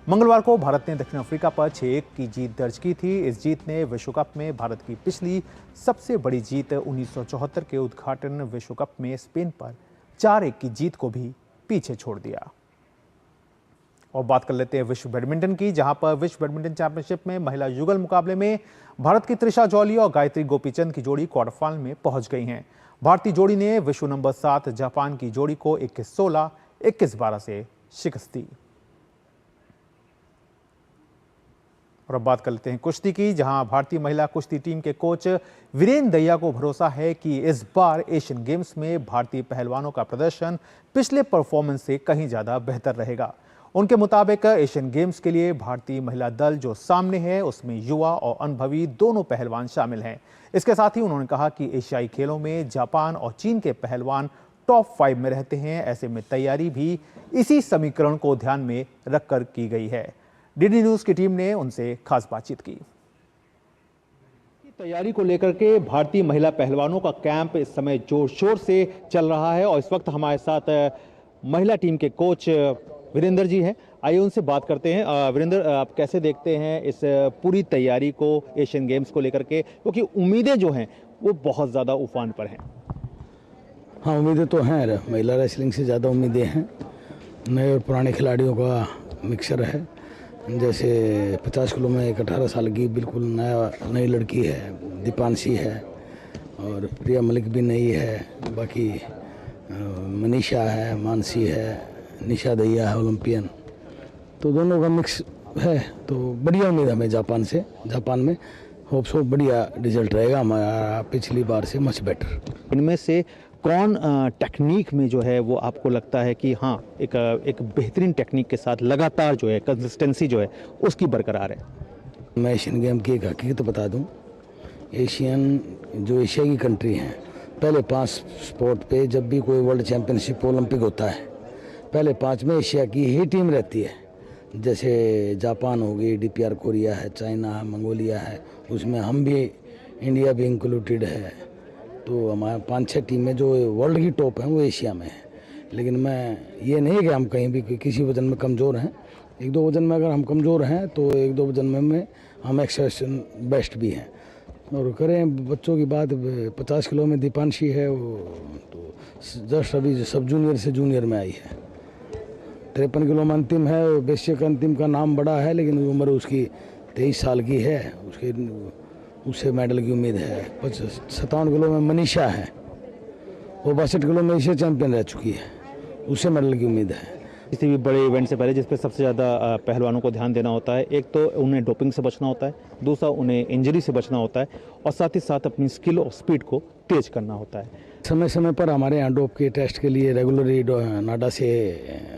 मंगलवार को भारत ने दक्षिण अफ्रीका पर 6-1 की जीत दर्ज की थी। इस जीत ने विश्व कप में भारत की पिछली सबसे बड़ी जीत 1974 के उद्घाटन विश्व कप में स्पेन पर 4-1 की जीत को भी पीछे छोड़ दिया। और बात कर लेते हैं विश्व बैडमिंटन की, जहां पर विश्व बैडमिंटन चैंपियनशिप में महिला युगल मुकाबले में भारत की त्रिशा जौली और गायत्री गोपीचंद की जोड़ी क्वार्टर फाइनल में पहुंच गई हैं। भारतीय जोड़ी ने विश्व नंबर 7 जापान की जोड़ी को 21-16, 21-12 से शिकस्त दी। और अब बात कर लेते हैं कुश्ती की, जहां भारतीय महिला कुश्ती टीम के कोच वीरेंद्र दैया को भरोसा है कि इस बार एशियन गेम्स में भारतीय पहलवानों का प्रदर्शन पिछले परफॉर्मेंस से कहीं ज्यादा बेहतर रहेगा। उनके मुताबिक एशियन गेम्स के लिए भारतीय महिला दल जो सामने है उसमें युवा और अनुभवी दोनों पहलवान शामिल हैं। इसके साथ ही उन्होंने कहा कि एशियाई खेलों में जापान और चीन के पहलवान टॉप 5 में रहते हैं। ऐसे में तैयारी भी इसी समीकरण को ध्यान में रखकर की गई है। डीडी न्यूज की टीम ने उनसे खास बातचीत की। तैयारी को लेकर के भारतीय महिला पहलवानों का कैंप इस समय जोर शोर से चल रहा है और इस वक्त हमारे साथ महिला टीम के कोच वीरेंद्र जी हैं। आइए उनसे बात करते हैं। वीरेंद्र, आप कैसे देखते हैं इस पूरी तैयारी को एशियन गेम्स को लेकर के, क्योंकि उम्मीदें जो हैं वो बहुत ज़्यादा उफान पर हैं। हाँ, उम्मीदें तो हैं, महिला रेसलिंग से ज़्यादा उम्मीदें हैं। नए और पुराने खिलाड़ियों का मिक्सचर है। जैसे 50 किलो में एक 18 साल की बिल्कुल नई लड़की है, दीपांशी है, और प्रिया मलिक भी नई है, बाकी मनीषा है, मानसी है, निशा दैया है ओलंपियन, तो दोनों का मिक्स है। तो बढ़िया उम्मीद हमें जापान से। जापान में होप्स हो बढ़िया रिजल्ट रहेगा हमारा पिछली बार से मच बेटर। इनमें से कौन टेक्निक में जो है वो आपको लगता है कि हाँ एक बेहतरीन टेक्निक के साथ लगातार जो है कंसिस्टेंसी जो है उसकी बरकरार है? मैं एशियन गेम की एक हकीकत बता दूं। एशिया की कंट्री हैं, पहले 5 स्पोर्ट पे जब भी कोई वर्ल्ड चैंपियनशिप ओलंपिक होता है, पहले 5 में एशिया की ही टीम रहती है। जैसे जापान हो गई, DPR कोरिया है, चाइना है, मंगोलिया है, उसमें हम भी, इंडिया भी इंक्लूडेड है। तो हमारे 5-6 टीमें जो वर्ल्ड की टॉप हैं वो एशिया में है। लेकिन मैं ये नहीं कि हम कहीं भी किसी वजन में कमज़ोर हैं। 1-2 वजन में अगर हम कमज़ोर हैं तो 1-2 वजन में हम एक्सेप्शन बेस्ट भी हैं। और करें बच्चों की बात, 50 किलो में दीपांशी है, वो तो जस्ट अभी सब जूनियर से जूनियर में आई है। 53 किलो में अंतिम है, बेसिक अंतिम का नाम बड़ा है, लेकिन उम्र उसकी 23 साल की है। उससे मेडल की उम्मीद है। 57 किलो में मनीषा है, वो 62 किलो में एशिया चैंपियन रह चुकी है, उससे मेडल की उम्मीद है। किसी भी बड़े इवेंट से पहले जिस पे सबसे ज़्यादा पहलवानों को ध्यान देना होता है, एक तो उन्हें डोपिंग से बचना होता है, दूसरा उन्हें इंजरी से बचना होता है, और साथ ही साथ अपनी स्किल और स्पीड को तेज करना होता है। समय समय पर हमारे यहाँ डोप के टेस्ट के लिए रेगुलरली नाडा से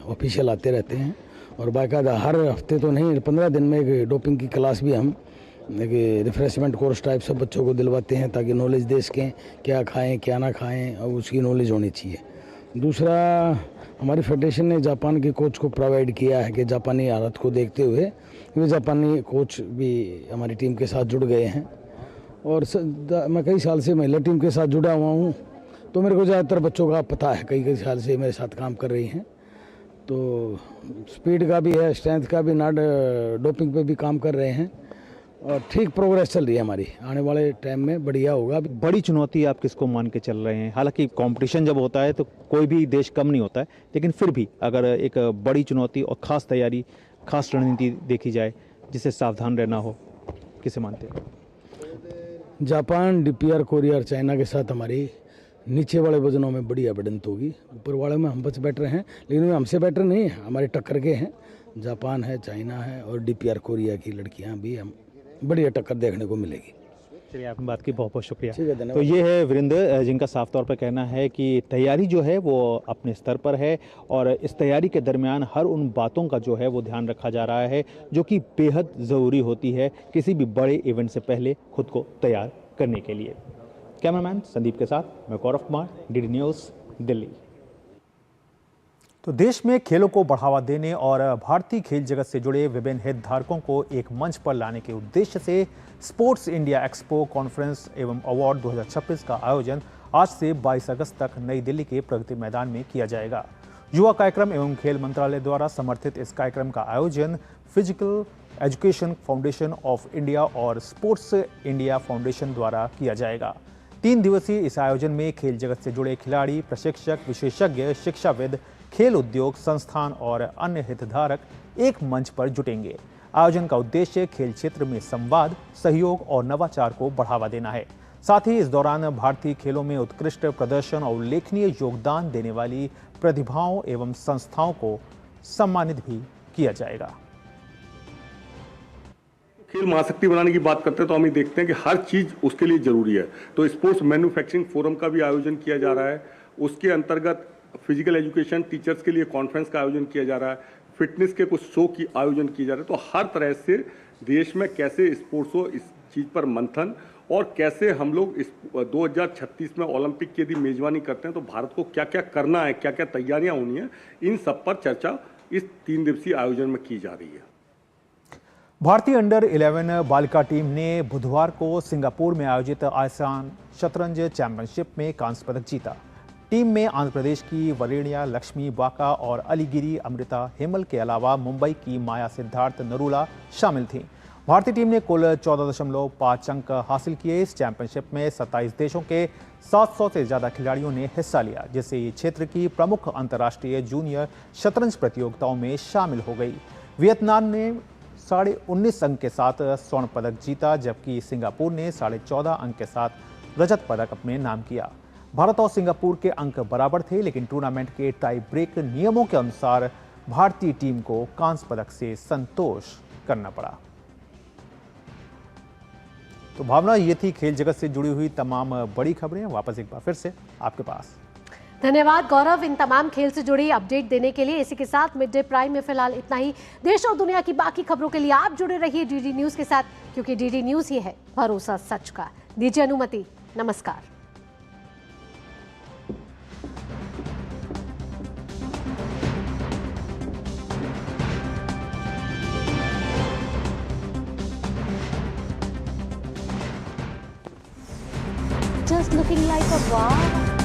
ऑफिशियल आते रहते हैं, और बाकायदा हर हफ्ते तो नहीं, 15 दिन में एक डोपिंग की क्लास भी हम एक रिफ्रेशमेंट कोर्स टाइप सब बच्चों को दिलवाते हैं, ताकि नॉलेज दे सकें क्या खाएं क्या ना खाएं, और उसकी नॉलेज होनी चाहिए। दूसरा, हमारी फेडरेशन ने जापान के कोच को प्रोवाइड किया है कि जापानी हालत को देखते हुए वे जापानी कोच भी हमारी टीम के साथ जुड़ गए हैं। और मैं कई साल से महिला टीम के साथ जुड़ा हुआ हूँ, तो मेरे को ज़्यादातर बच्चों का पता है, कई साल से मेरे साथ काम कर रही हैं। तो स्पीड का भी है, स्ट्रेंथ का भी, नाट डोपिंग पे भी काम कर रहे हैं, और ठीक प्रोग्रेस चल रही है हमारी। आने वाले टाइम में बढ़िया होगा। बड़ी चुनौती आप किसको मान के चल रहे हैं? हालांकि कंपटीशन जब होता है तो कोई भी देश कम नहीं होता है, लेकिन फिर भी अगर एक बड़ी चुनौती और खास तैयारी, खास रणनीति देखी जाए जिससे सावधान रहना हो, किसे मानते हैं? जापान, DPR कोरिया और चाइना के साथ हमारी नीचे वाले वजनों में बढ़िया बढ़ंत होगी। ऊपर वाले में हम बच बेटर हैं, लेकिन वे हमसे बेटर नहीं है, हमारे टक्कर के हैं। जापान है, चाइना है, और DPR कोरिया की लड़कियां भी हम बढ़िया टक्कर देखने को मिलेगी। चलिए, आपने बात की, बहुत बहुत शुक्रिया। ठीक है, धन्यवाद। तो ये है वीरेंद्र, जिनका साफ तौर पर कहना है कि तैयारी जो है वो अपने स्तर पर है, और इस तैयारी के दरमियान हर उन बातों का जो है वो ध्यान रखा जा रहा है जो कि बेहद ज़रूरी होती है किसी भी बड़े इवेंट से पहले खुद को तैयार करने के लिए। कैमरामैन संदीप के साथ मैं गौरव कुमार, DD न्यूज़, दिल्ली। तो देश में खेलों को बढ़ावा देने और भारतीय खेल जगत से जुड़े विभिन्न हितधारकों को एक मंच पर लाने के उद्देश्य से स्पोर्ट्स इंडिया एक्सपो कॉन्फ्रेंस एवं अवार्ड 2026 का आयोजन आज से 22 अगस्त तक नई दिल्ली के प्रगति मैदान में किया जाएगा। युवा कार्यक्रम एवं खेल मंत्रालय द्वारा समर्थित इस कार्यक्रम का आयोजन physical education foundation of India और स्पोर्ट्स इंडिया फाउंडेशन द्वारा किया जाएगा। 3 दिवसीय इस आयोजन में खेल जगत से जुड़े खिलाड़ी, प्रशिक्षक, विशेषज्ञ, शिक्षाविद, खेल उद्योग संस्थान और अन्य हितधारक एक मंच पर जुटेंगे। आयोजन का उद्देश्य खेल क्षेत्र में संवाद, सहयोग और नवाचार को बढ़ावा देना है। साथ ही इस दौरान भारतीय खेलों में उत्कृष्ट प्रदर्शन और उल्लेखनीय योगदान देने वाली प्रतिभाओं एवं संस्थाओं को सम्मानित भी किया जाएगा। खेल महाशक्ति बनाने की बात करते हैं तो हम ये देखते हैं कि हर चीज उसके लिए जरूरी है। तो स्पोर्ट्स मैन्युफैक्चरिंग फोरम का भी आयोजन किया जा रहा है। उसके अंतर्गत फिजिकल एजुकेशन टीचर्स के लिए कॉन्फ्रेंस का आयोजन किया जा रहा है। फिटनेस के कुछ शो की आयोजन किए जा रहे हैं। तो हर तरह से देश में कैसे स्पोर्ट्स हो, इस चीज पर मंथन, और कैसे हम लोग इस 2036 में ओलंपिक की यदि मेजबानी करते हैं तो भारत को क्या क्या करना है, क्या क्या तैयारियां होनी है, इन सब पर चर्चा इस 3 दिवसीय आयोजन में की जा रही है। भारतीय अंडर 11 बालिका टीम ने बुधवार को सिंगापुर में आयोजित आसियान शतरंज चैंपियनशिप में कांस्य पदक जीता। टीम में आंध्र प्रदेश की वरेण्या लक्ष्मी बाका और अलीगिरी अमृता हेमल के अलावा मुंबई की माया सिद्धार्थ नरूला शामिल थीं। भारतीय टीम ने कुल 14.5 अंक हासिल किए। इस चैंपियनशिप में 27 देशों के 700 से ज्यादा खिलाड़ियों ने हिस्सा लिया, जिससे ये क्षेत्र की प्रमुख अंतर्राष्ट्रीय जूनियर शतरंज प्रतियोगिताओं में शामिल हो गई। वियतनाम ने 19.5 अंक के साथ स्वर्ण पदक जीता, जबकि सिंगापुर ने 14.5 अंक के साथ रजत पदक अपने नाम किया। भारत और सिंगापुर के अंक बराबर थे, लेकिन टूर्नामेंट के टाई ब्रेक नियमों के अनुसार भारतीय टीम को कांस्य पदक से संतोष करना पड़ा। तो भावना, ये थी खेल जगत से जुड़ी हुई तमाम बड़ी खबरें। वापस एक बार फिर से आपके पास। धन्यवाद गौरव, इन तमाम खेल से जुड़ी अपडेट देने के लिए। इसी के साथ मिड डे प्राइम में फिलहाल इतना ही। देश और दुनिया की बाकी खबरों के लिए आप जुड़े रहिए डीडी न्यूज के साथ, क्योंकि डीडी न्यूज ही है भरोसा सच का। दीजिए अनुमति, नमस्कार। Just looking like a wow.